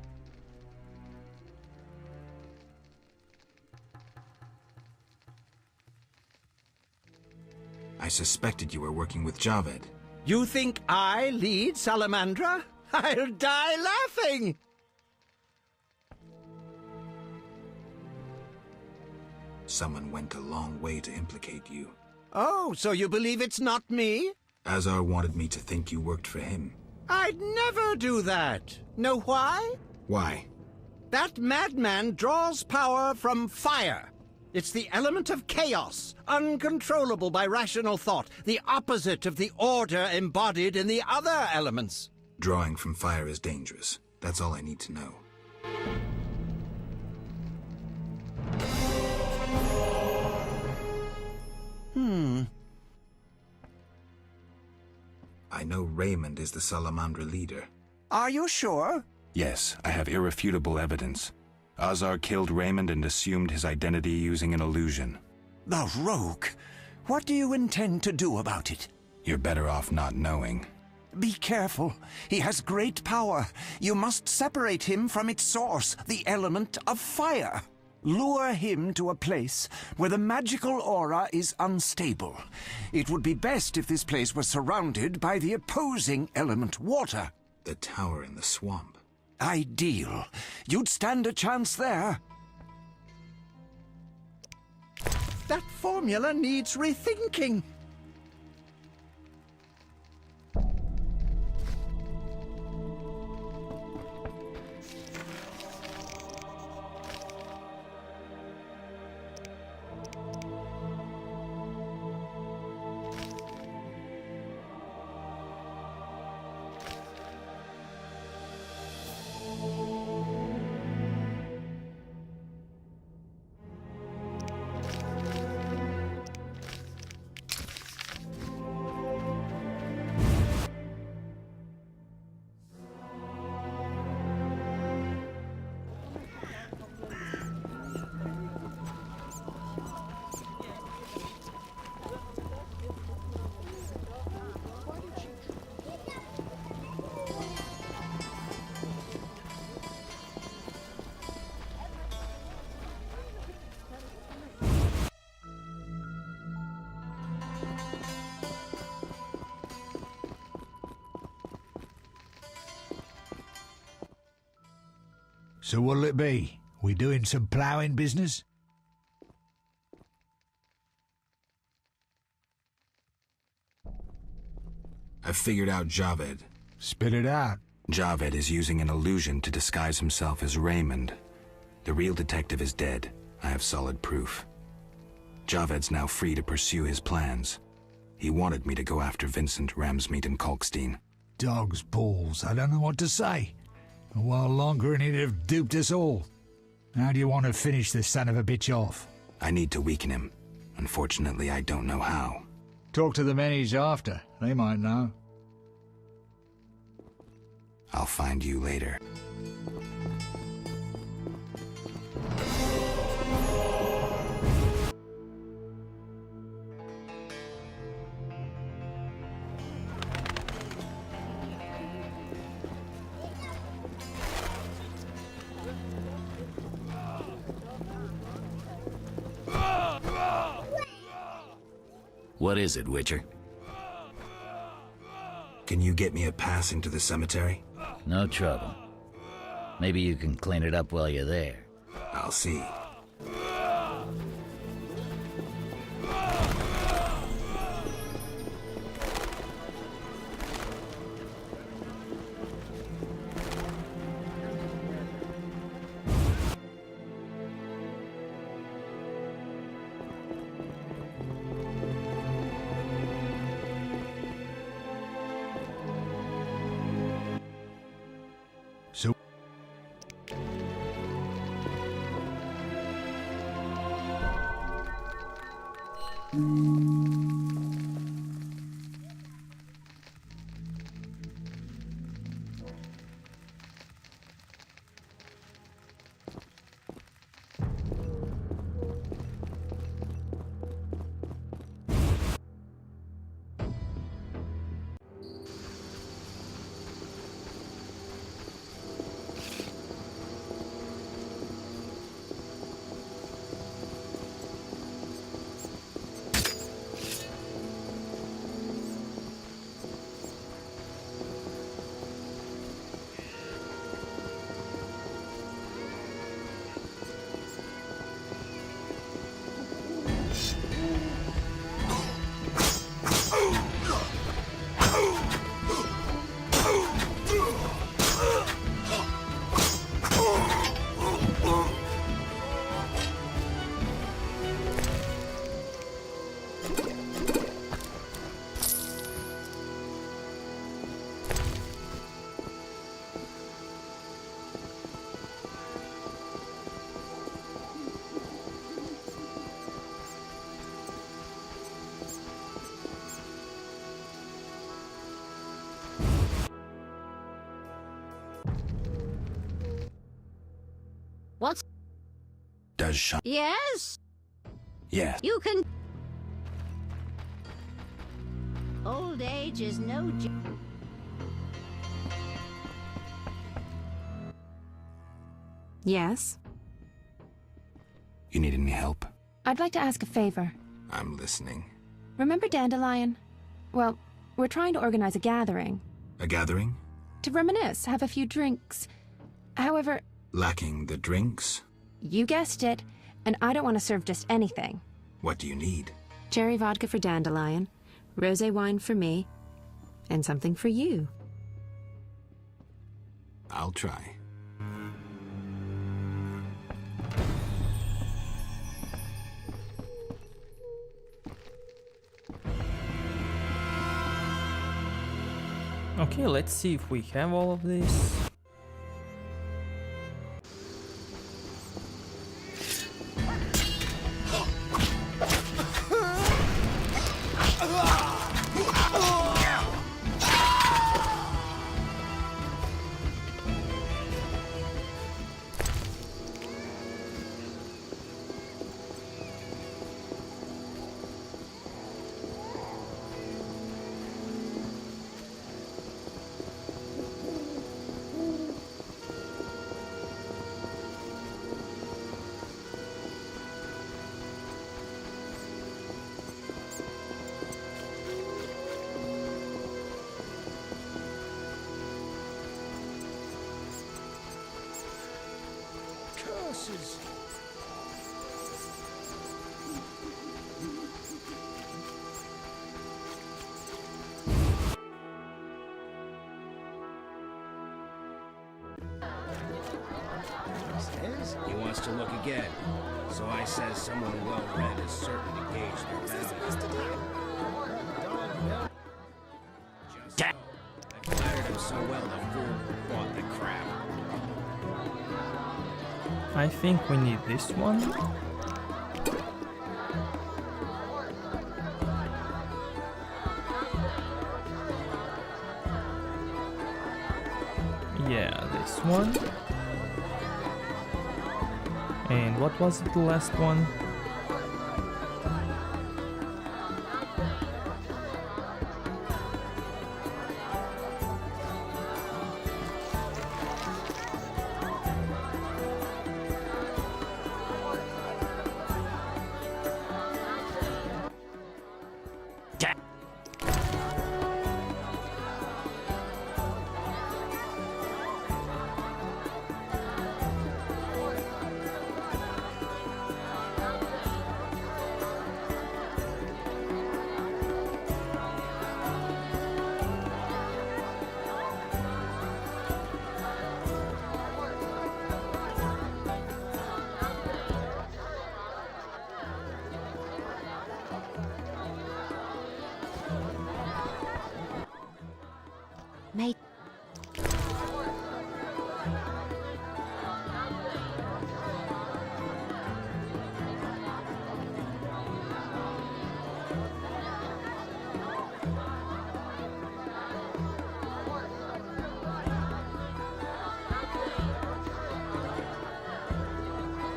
I suspected you were working with Javed. You think I lead Salamandra? I'll die laughing! Someone went a long way to implicate you. Oh, so you believe it's not me? Azar wanted me to think you worked for him. I'd never do that. Know why? Why? That madman draws power from fire. It's the element of chaos, uncontrollable by rational thought, the opposite of the order embodied in the other elements. Drawing from fire is dangerous. That's all I need to know. I know Raymond is the Salamandra leader. Are you sure? Yes, I have irrefutable evidence. Azar killed Raymond and assumed his identity using an illusion. The rogue. What do you intend to do about it? You're better off not knowing. Be careful. He has great power. You must separate him from its source, the element of fire. Lure him to a place where the magical aura is unstable. It would be best if this place were surrounded by the opposing element, water. The tower in the swamp. Ideal. You'd stand a chance there. That formula needs rethinking. So what'll it be? We doing some ploughing business? I've figured out Javed. Spit it out. Javed is using an illusion to disguise himself as Raymond. The real detective is dead. I have solid proof. Javed's now free to pursue his plans. He wanted me to go after Vincent, Ramsmeet, and Kalkstein. Dog's balls. I don't know what to say. A while longer and he'd have duped us all. How do you want to finish this son of a bitch off? I need to weaken him. Unfortunately, I don't know how. Talk to the men he's after. They might know. I'll find you later. What is it, Witcher? Can you get me a pass into the cemetery? No trouble. Maybe you can clean it up while you're there. I'll see. So... Does Shawnee... Yes? Yes. You can... Old age is no... Yes? You need any help? I'd like to ask a favor. I'm listening. Remember Dandelion? Well, we're trying to organize a gathering. A gathering? To reminisce, have a few drinks. However... Lacking the drinks? You guessed it, and I don't want to serve just anything. What do you need? Cherry vodka for Dandelion, rosé wine for me, and something for you. I'll try. Okay, let's see if we have all of this. Curses! Says he wants to look again. So I says someone well-read is certain to gauge their value. Just so. I flattered him so well the fool bought the crap. I think we need this one. Yeah, this one. And what was the last one? Mate.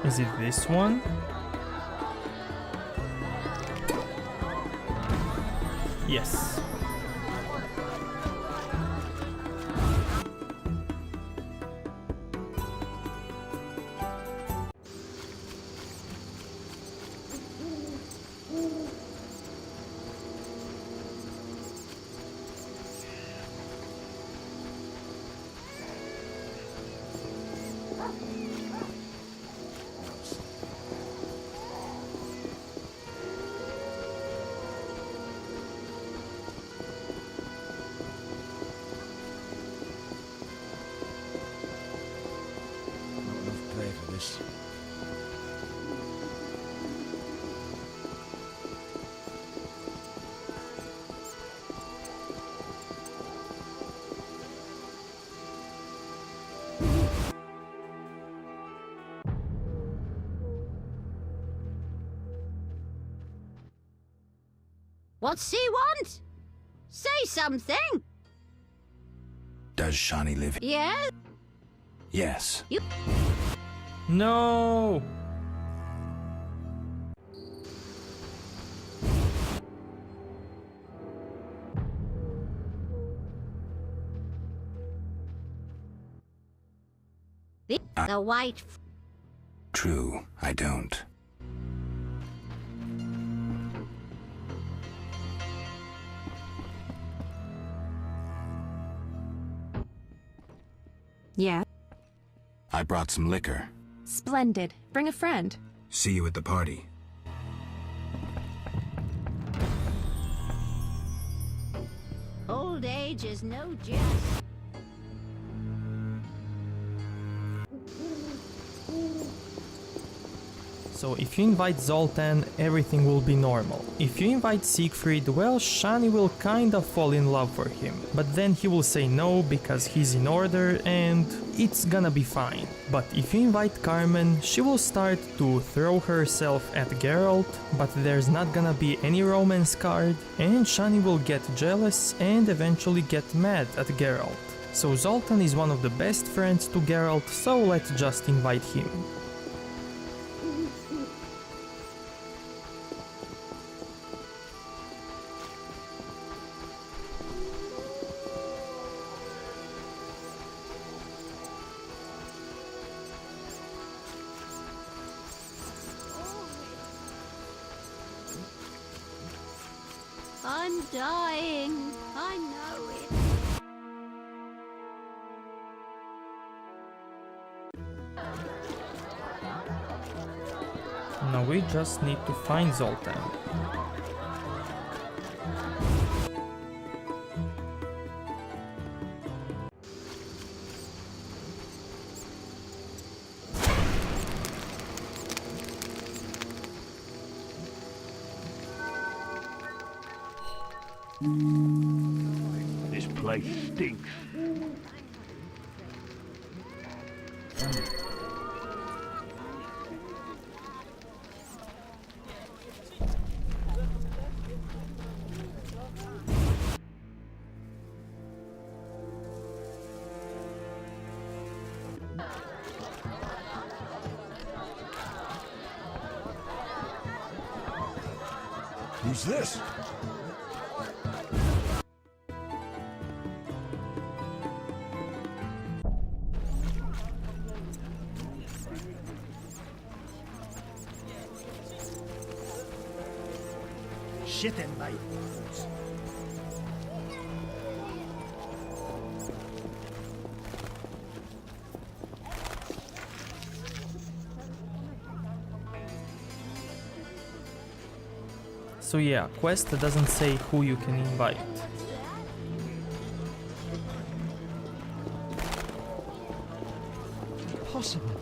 Is it this one? Yes. What's he want? Say something. Does Shawnee live here? Yes? Yes. You... No! The white... True, I don't. Yeah. I brought some liquor. Splendid. Bring a friend. See you at the party. Old age is no jest. So if you invite Zoltan, everything will be normal. If you invite Siegfried, well, Shani will kinda fall in love for him. But then he will say no because he's in order and it's gonna be fine. But if you invite Carmen, she will start to throw herself at Geralt, but there's not gonna be any romance card, and Shani will get jealous and eventually get mad at Geralt. So Zoltan is one of the best friends to Geralt, so let's just invite him. I'm dying. I know it. Now we just need to find Zoltan. This place stinks. Who's this? Shit in my boots. So yeah, quest doesn't say who you can invite. Impossible.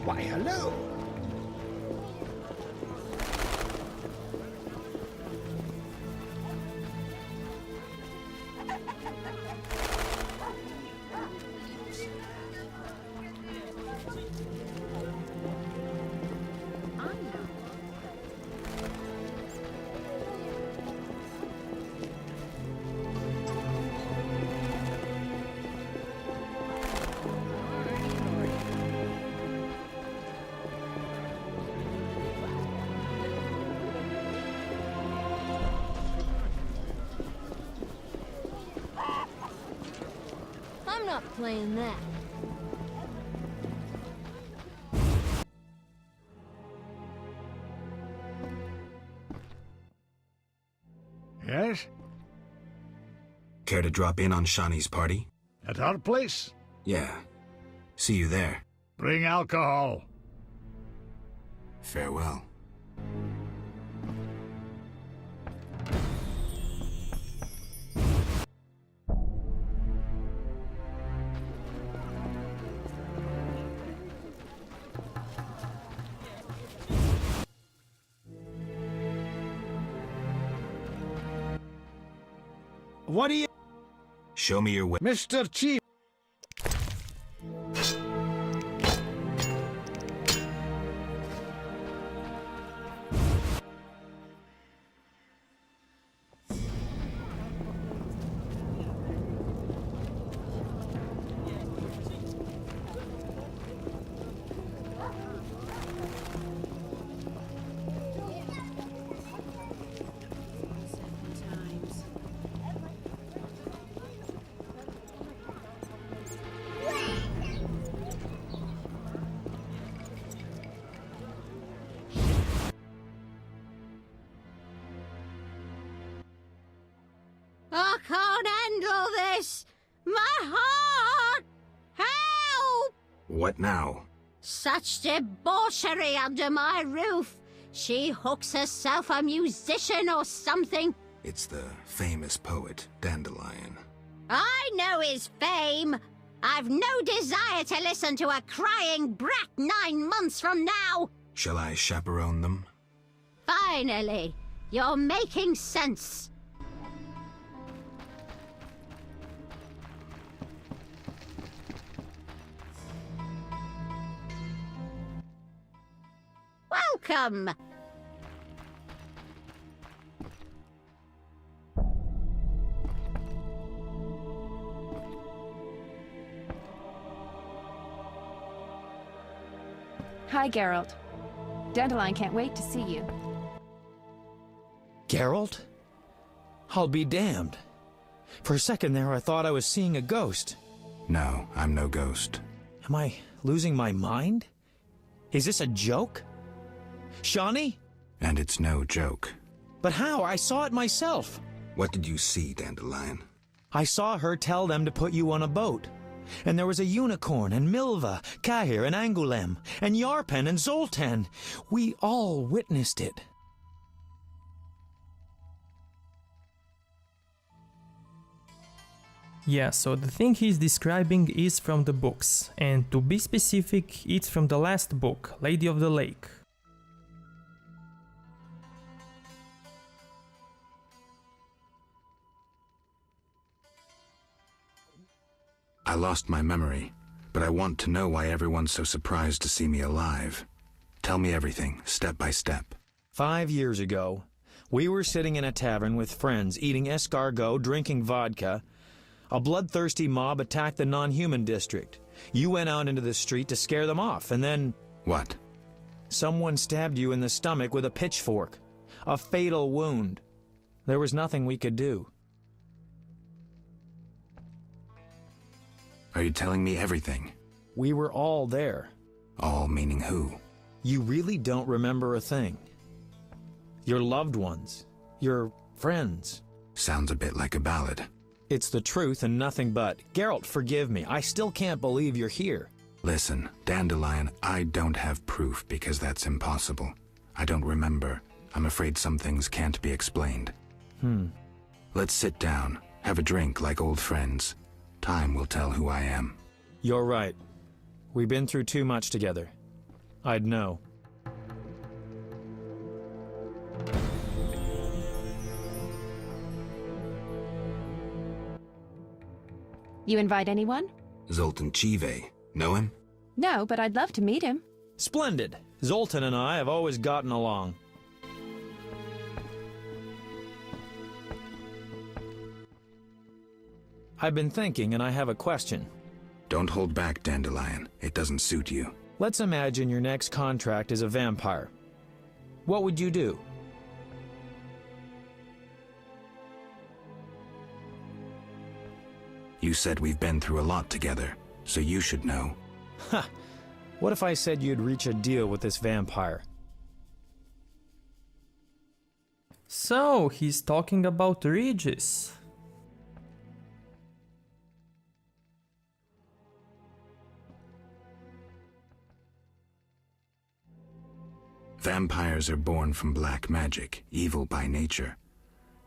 Why, hello! I'm not playing that. Yes? Care to drop in on Shani's party? At our place? Yeah. See you there. Bring alcohol. Farewell. What do you... Show me your way. Mr. Chief. can't handle this! My heart! Help! What now? Such debauchery under my roof! She hooks herself a musician or something. It's the famous poet, Dandelion. I know his fame. I've no desire to listen to a crying brat 9 months from now. Shall I chaperone them? Finally, you're making sense. Welcome. Hi, Geralt. Dandelion can't wait to see you. Geralt? I'll be damned. For a second there, I thought I was seeing a ghost. No, I'm no ghost. Am I losing my mind? Is this a joke? Shawnee? And it's no joke. But how? I saw it myself. What did you see, Dandelion? I saw her tell them to put you on a boat. And there was a unicorn, and Milva, Cahir, and Angulem, and Yarpen, and Zoltan. We all witnessed it. Yeah, so the thing he's describing is from the books, and to be specific, it's from the last book, Lady of the Lake. I lost my memory, but I want to know why everyone's so surprised to see me alive. Tell me everything, step by step. 5 years ago, we were sitting in a tavern with friends, eating escargot, drinking vodka. A bloodthirsty mob attacked the non-human district. You went out into the street to scare them off, and then... What? Someone stabbed you in the stomach with a pitchfork. A fatal wound. There was nothing we could do. Are you telling me everything? We were all there. All meaning who? You really don't remember a thing. Your loved ones. Your friends. Sounds a bit like a ballad. It's the truth and nothing but. Geralt, forgive me. I still can't believe you're here. Listen, Dandelion, I don't have proof because that's impossible. I don't remember. I'm afraid some things can't be explained. Let's sit down, have a drink like old friends. Time will tell who I am. You're right. We've been through too much together. I'd know. You invite anyone? Zoltan Chive. Know him? No, but I'd love to meet him. Splendid. Zoltan and I have always gotten along. I've been thinking, and I have a question. Don't hold back, Dandelion. It doesn't suit you. Let's imagine your next contract is a vampire. What would you do? You said we've been through a lot together, so you should know. Ha! What if I said you'd reach a deal with this vampire? So, he's talking about Regis. Vampires are born from black magic, evil by nature.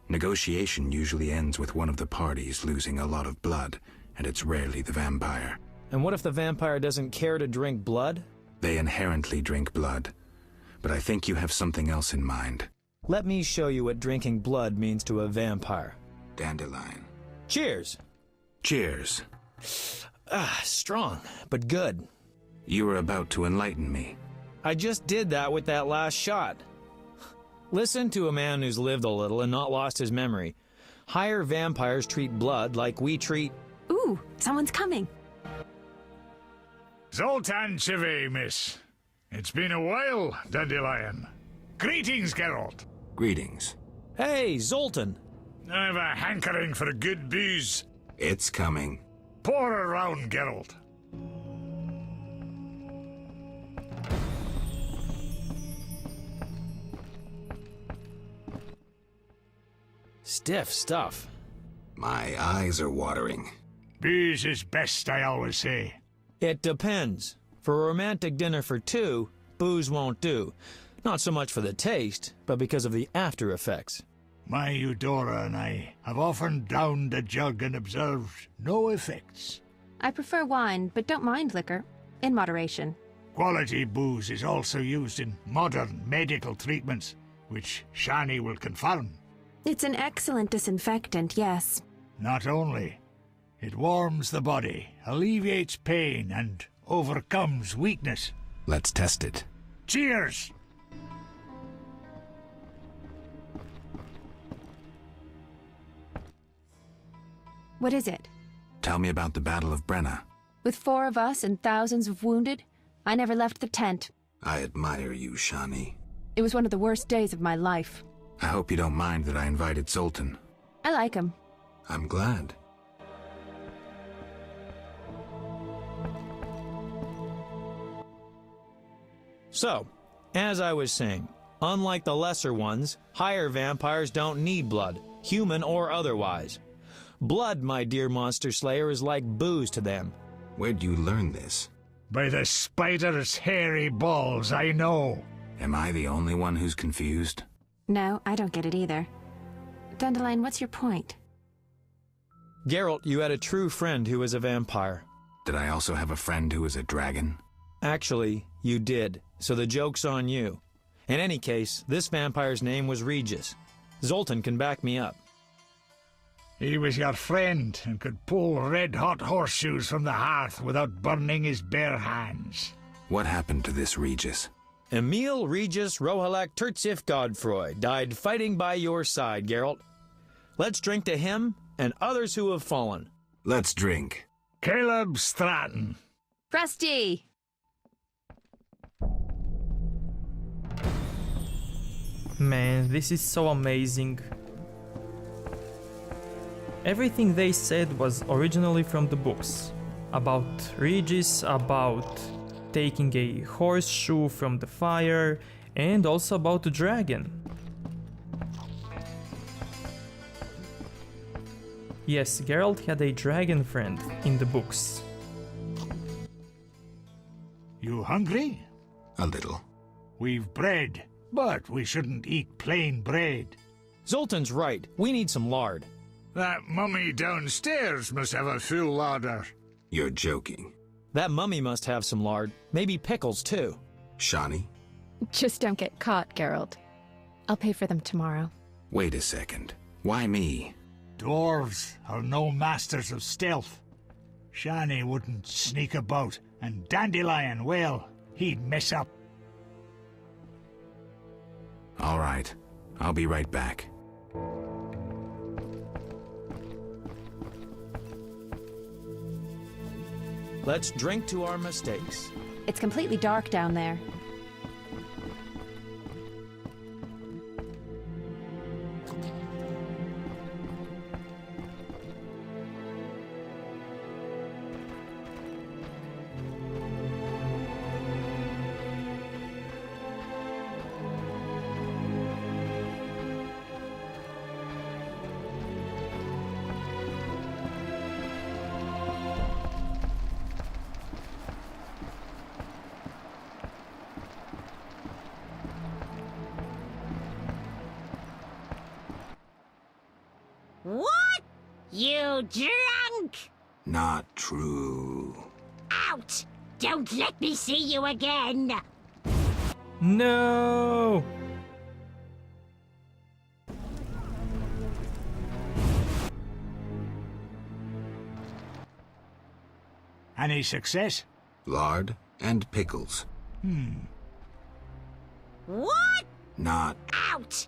Negotiation usually ends with one of the parties losing a lot of blood, and it's rarely the vampire. And what if the vampire doesn't care to drink blood? They inherently drink blood, but I think you have something else in mind. Let me show you what drinking blood means to a vampire. Dandelion. Cheers! Cheers. Strong, but good. You were about to enlighten me. I just did that with that last shot. Listen to a man who's lived a little and not lost his memory. Higher vampires treat blood like we treat... Ooh, someone's coming. Zoltan Chive, miss. It's been a while, Dandelion. Greetings, Geralt. Greetings. Hey, Zoltan. I've a hankering for a good booze. It's coming. Pour around, Geralt. Stiff stuff. My eyes are watering. Booze is best, I always say. It depends. For a romantic dinner for two, booze won't do. Not so much for the taste, but because of the after effects. My Eudora and I have often downed a jug and observed no effects. I prefer wine, but don't mind liquor. In moderation. Quality booze is also used in modern medical treatments, which Shani will confirm. It's an excellent disinfectant, yes. Not only. It warms the body, alleviates pain, and overcomes weakness. Let's test it. Cheers! What is it? Tell me about the Battle of Brenna. With 4 of us and thousands of wounded, I never left the tent. I admire you, Shani. It was one of the worst days of my life. I hope you don't mind that I invited Zoltan. I like him. I'm glad. So, as I was saying, unlike the lesser ones, higher vampires don't need blood, human or otherwise. Blood, my dear monster slayer, is like booze to them. Where'd you learn this? By the spider's hairy balls, I know. Am I the only one who's confused? No, I don't get it either. Dandelion, what's your point? Geralt, you had a true friend who was a vampire. Did I also have a friend who was a dragon? Actually, you did, so the joke's on you. In any case, this vampire's name was Regis. Zoltan can back me up. He was your friend and could pull red-hot horseshoes from the hearth without burning his bare hands. What happened to this Regis? Emil Regis Rohalak Tertsif Godfroy died fighting by your side, Geralt. Let's drink to him and others who have fallen. Let's drink. Caleb Stratton. Rusty! Man, this is so amazing. Everything they said was originally from the books. About Regis, about taking a horseshoe from the fire, and also about the dragon. Yes, Geralt had a dragon friend in the books. You hungry? A little. We've bread, but we shouldn't eat plain bread. Zoltan's right. We need some lard. That mummy downstairs must have a full larder. You're joking. That mummy must have some lard. Maybe pickles, too. Shani? Just don't get caught, Geralt. I'll pay for them tomorrow. Wait a second. Why me? Dwarves are no masters of stealth. Shani wouldn't sneak about, and Dandelion, well, he'd mess up. All right. I'll be right back. Let's drink to our mistakes. It's completely dark down there. What? You drunk? Not true. Out! Don't let me see you again! No! Any success? Lard and pickles. What? Not. Out!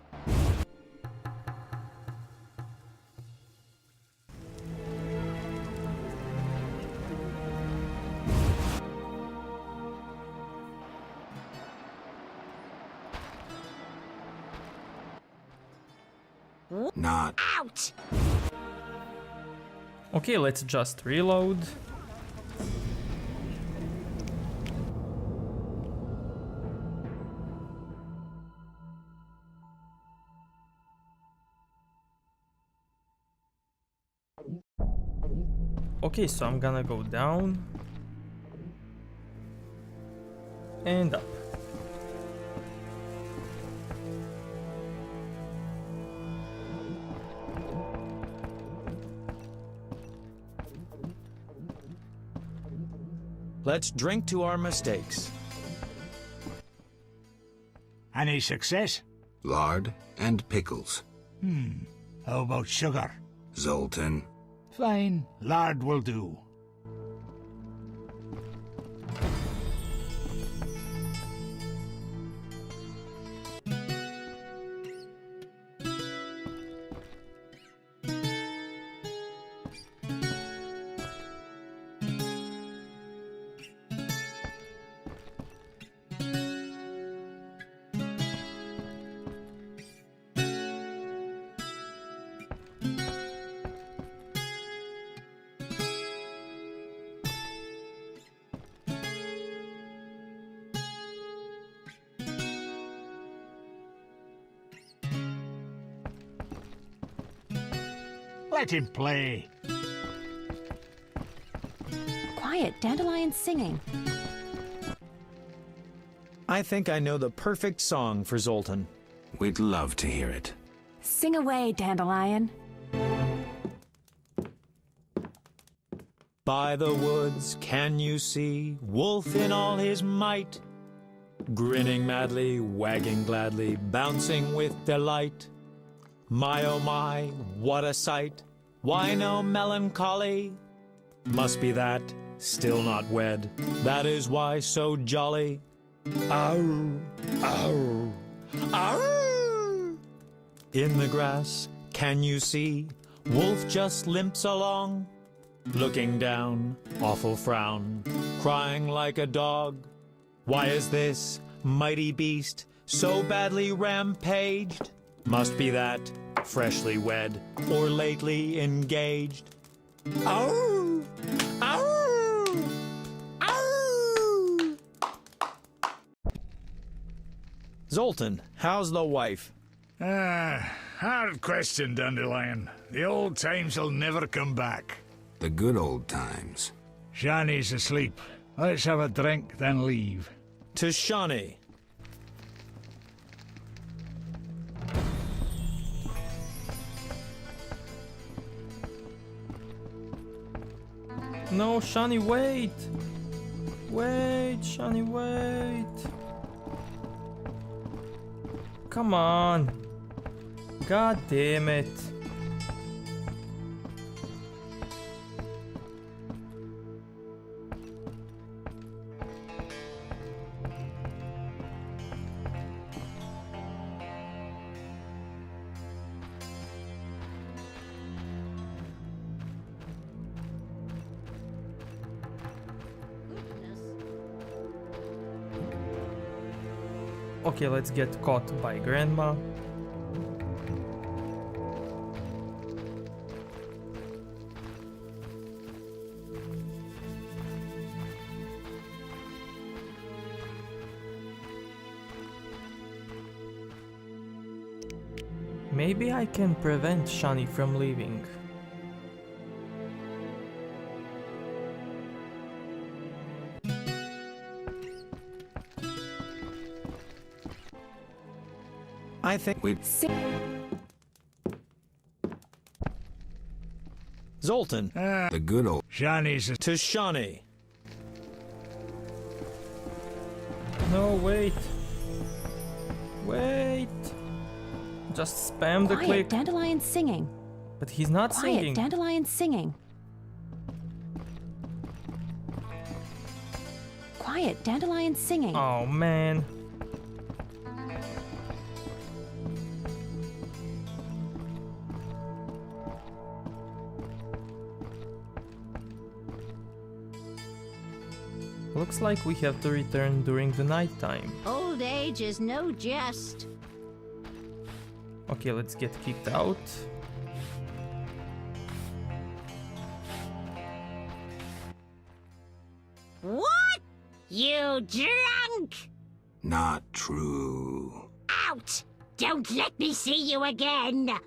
Not. Out! Okay, let's just reload. Okay, so I'm gonna go down and up. Let's drink to our mistakes. Any success? Lard and pickles. How about sugar? Zoltan. Fine, lard will do. Let him play. Quiet, dandelion singing. I think I know the perfect song for Zoltan. We'd love to hear it. Sing away, dandelion. By the woods can you see Wolf in all his might, grinning madly, wagging gladly, bouncing with delight. My oh my, what a sight! Why no melancholy? Must be that, still not wed, that is why so jolly. Ow, ow, ow! In the grass, can you see? Wolf just limps along, looking down, awful frown, crying like a dog. Why is this mighty beast so badly rampaged? Must be that, freshly wed, or lately engaged. Ow! Ow! Ow! Zoltan, how's the wife? Hard question, Dandelion. The old times will never come back. The good old times. Shani's asleep. Let's have a drink, then leave. To Shani. No, Shani, wait! Wait, Shani, wait! Come on! God damn it! Okay, let's get caught by Grandma. Maybe I can prevent Shani from leaving. I think we'd... Zoltan. The good old... Shani's... To Shani. No, wait. Wait. Just spam the Quiet, click. dandelion singing. But he's not Quiet, singing. dandelion singing. Quiet, dandelion singing. Oh, man. Looks like we have to return during the night time. Old age is no jest. Okay, let's get kicked out. What? You drunk? Not true. Out! Don't let me see you again!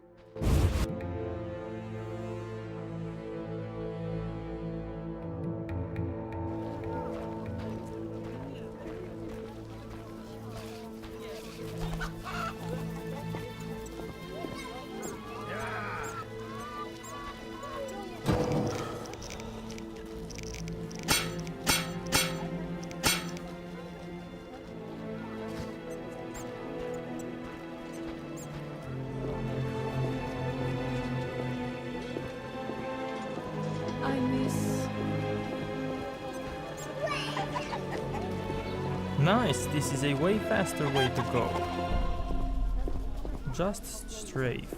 Nice, this is a way faster way to go. Just strafe.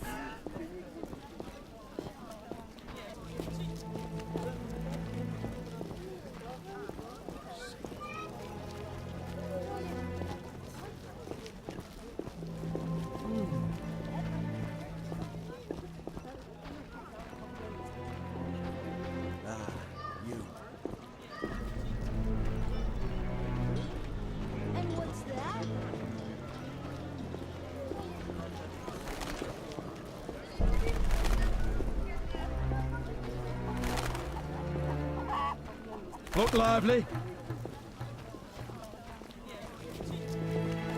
Look lively.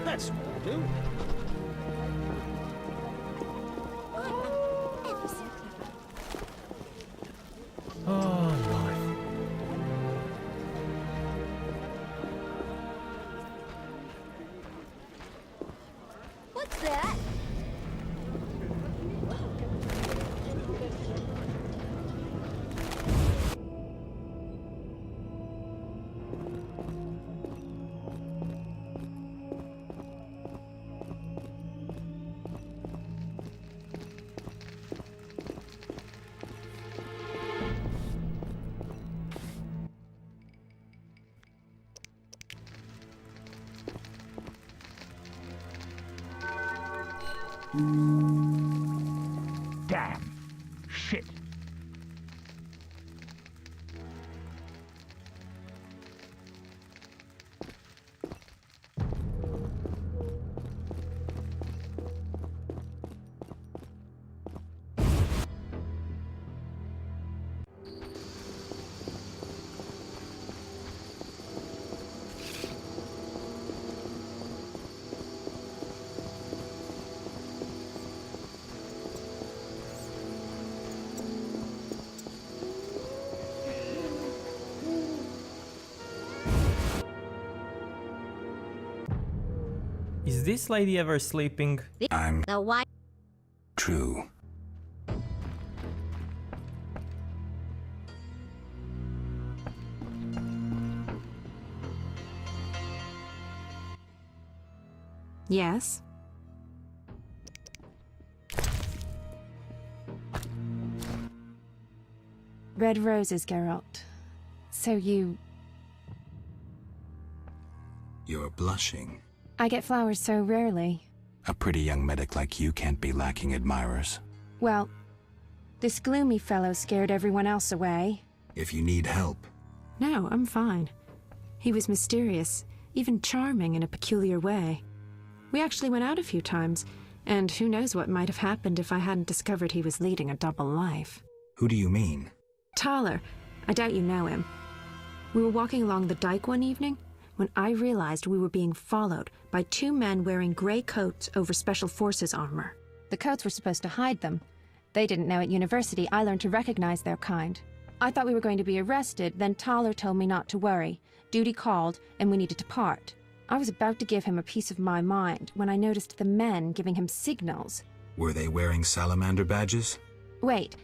That's what I do. Oh, life. What's that? Damn. Shit. Is this lady ever sleeping? I'm The white. true. Yes? Red roses, Geralt. So you... You're blushing. I get flowers so rarely. A pretty young medic like you can't be lacking admirers. Well, this gloomy fellow scared everyone else away. If you need help, No, I'm fine. He was mysterious, even charming in a peculiar way. We actually went out a few times, and who knows what might have happened if I hadn't discovered he was leading a double life. who do you mean? Thaler, I doubt you know him. We were walking along the dike one evening when I realized we were being followed by two men wearing gray coats over Special Forces armor. The coats were supposed to hide them. They didn't know at university I learned to recognize their kind. I thought we were going to be arrested, then Thaler told me not to worry. Duty called, and we needed to part. I was about to give him a piece of my mind when I noticed the men giving him signals. Were they wearing salamander badges? Wait.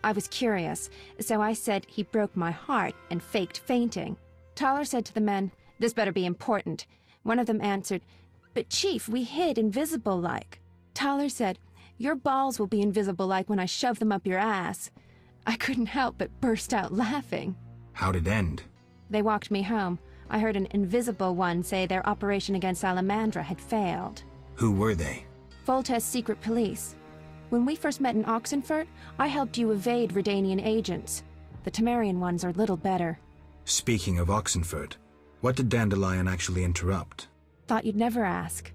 I was curious, so I said he broke my heart and faked fainting. Thaler said to the men, "This better be important." One of them answered, "But Chief, we hid invisible-like." Thaler said, "Your balls will be invisible-like when I shove them up your ass." I couldn't help but burst out laughing. How'd it end? They walked me home. I heard an invisible one say their operation against Salamandra had failed. Who were they? Volta's secret police. When we first met in Oxenfurt, I helped you evade Redanian agents. The Temerian ones are little better. Speaking of Oxenfurt, what did Dandelion actually interrupt? Thought you'd never ask.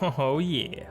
Oh yeah.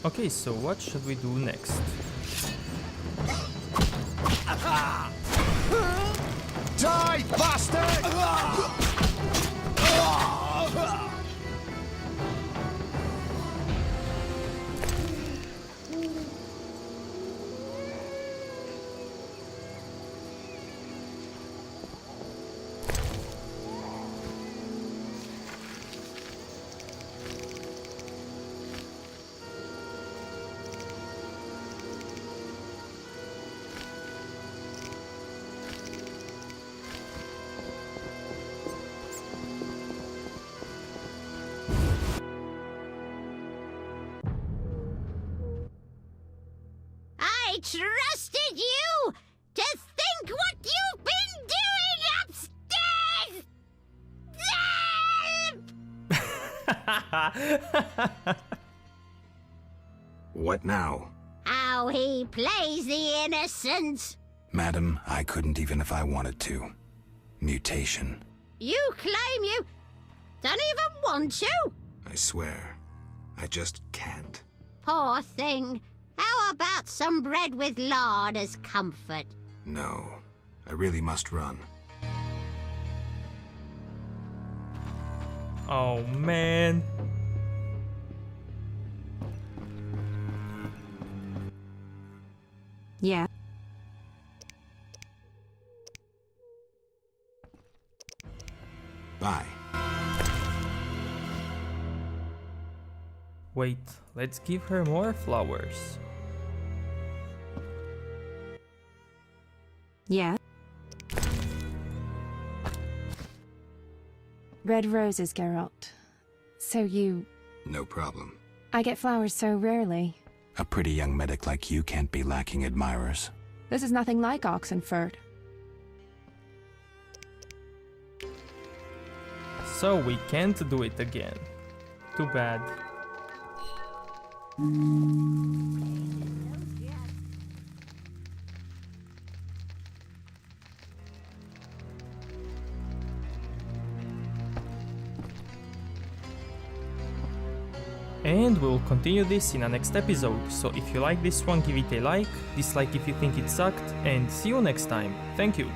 Okay, so what should we do next? Die, bastard! I trusted you to think what you've been doing upstairs! What now? How he plays the innocent! Madam, I couldn't even if I wanted to. Mutation. You claim you don't even want to? I swear. I just can't. Poor thing. How about some bread with lard as comfort? No. I really must run. Oh man. Yeah. Bye. Wait, let's give her more flowers. Yeah. Red roses, Geralt. So you... No problem. I get flowers so rarely. A pretty young medic like you can't be lacking admirers. This is nothing like Oxenfurt. So we can't do it again. Too bad. And we'll continue this in the next episode, so if you like this one, give it a like, dislike if you think it sucked, and see you next time. Thank you!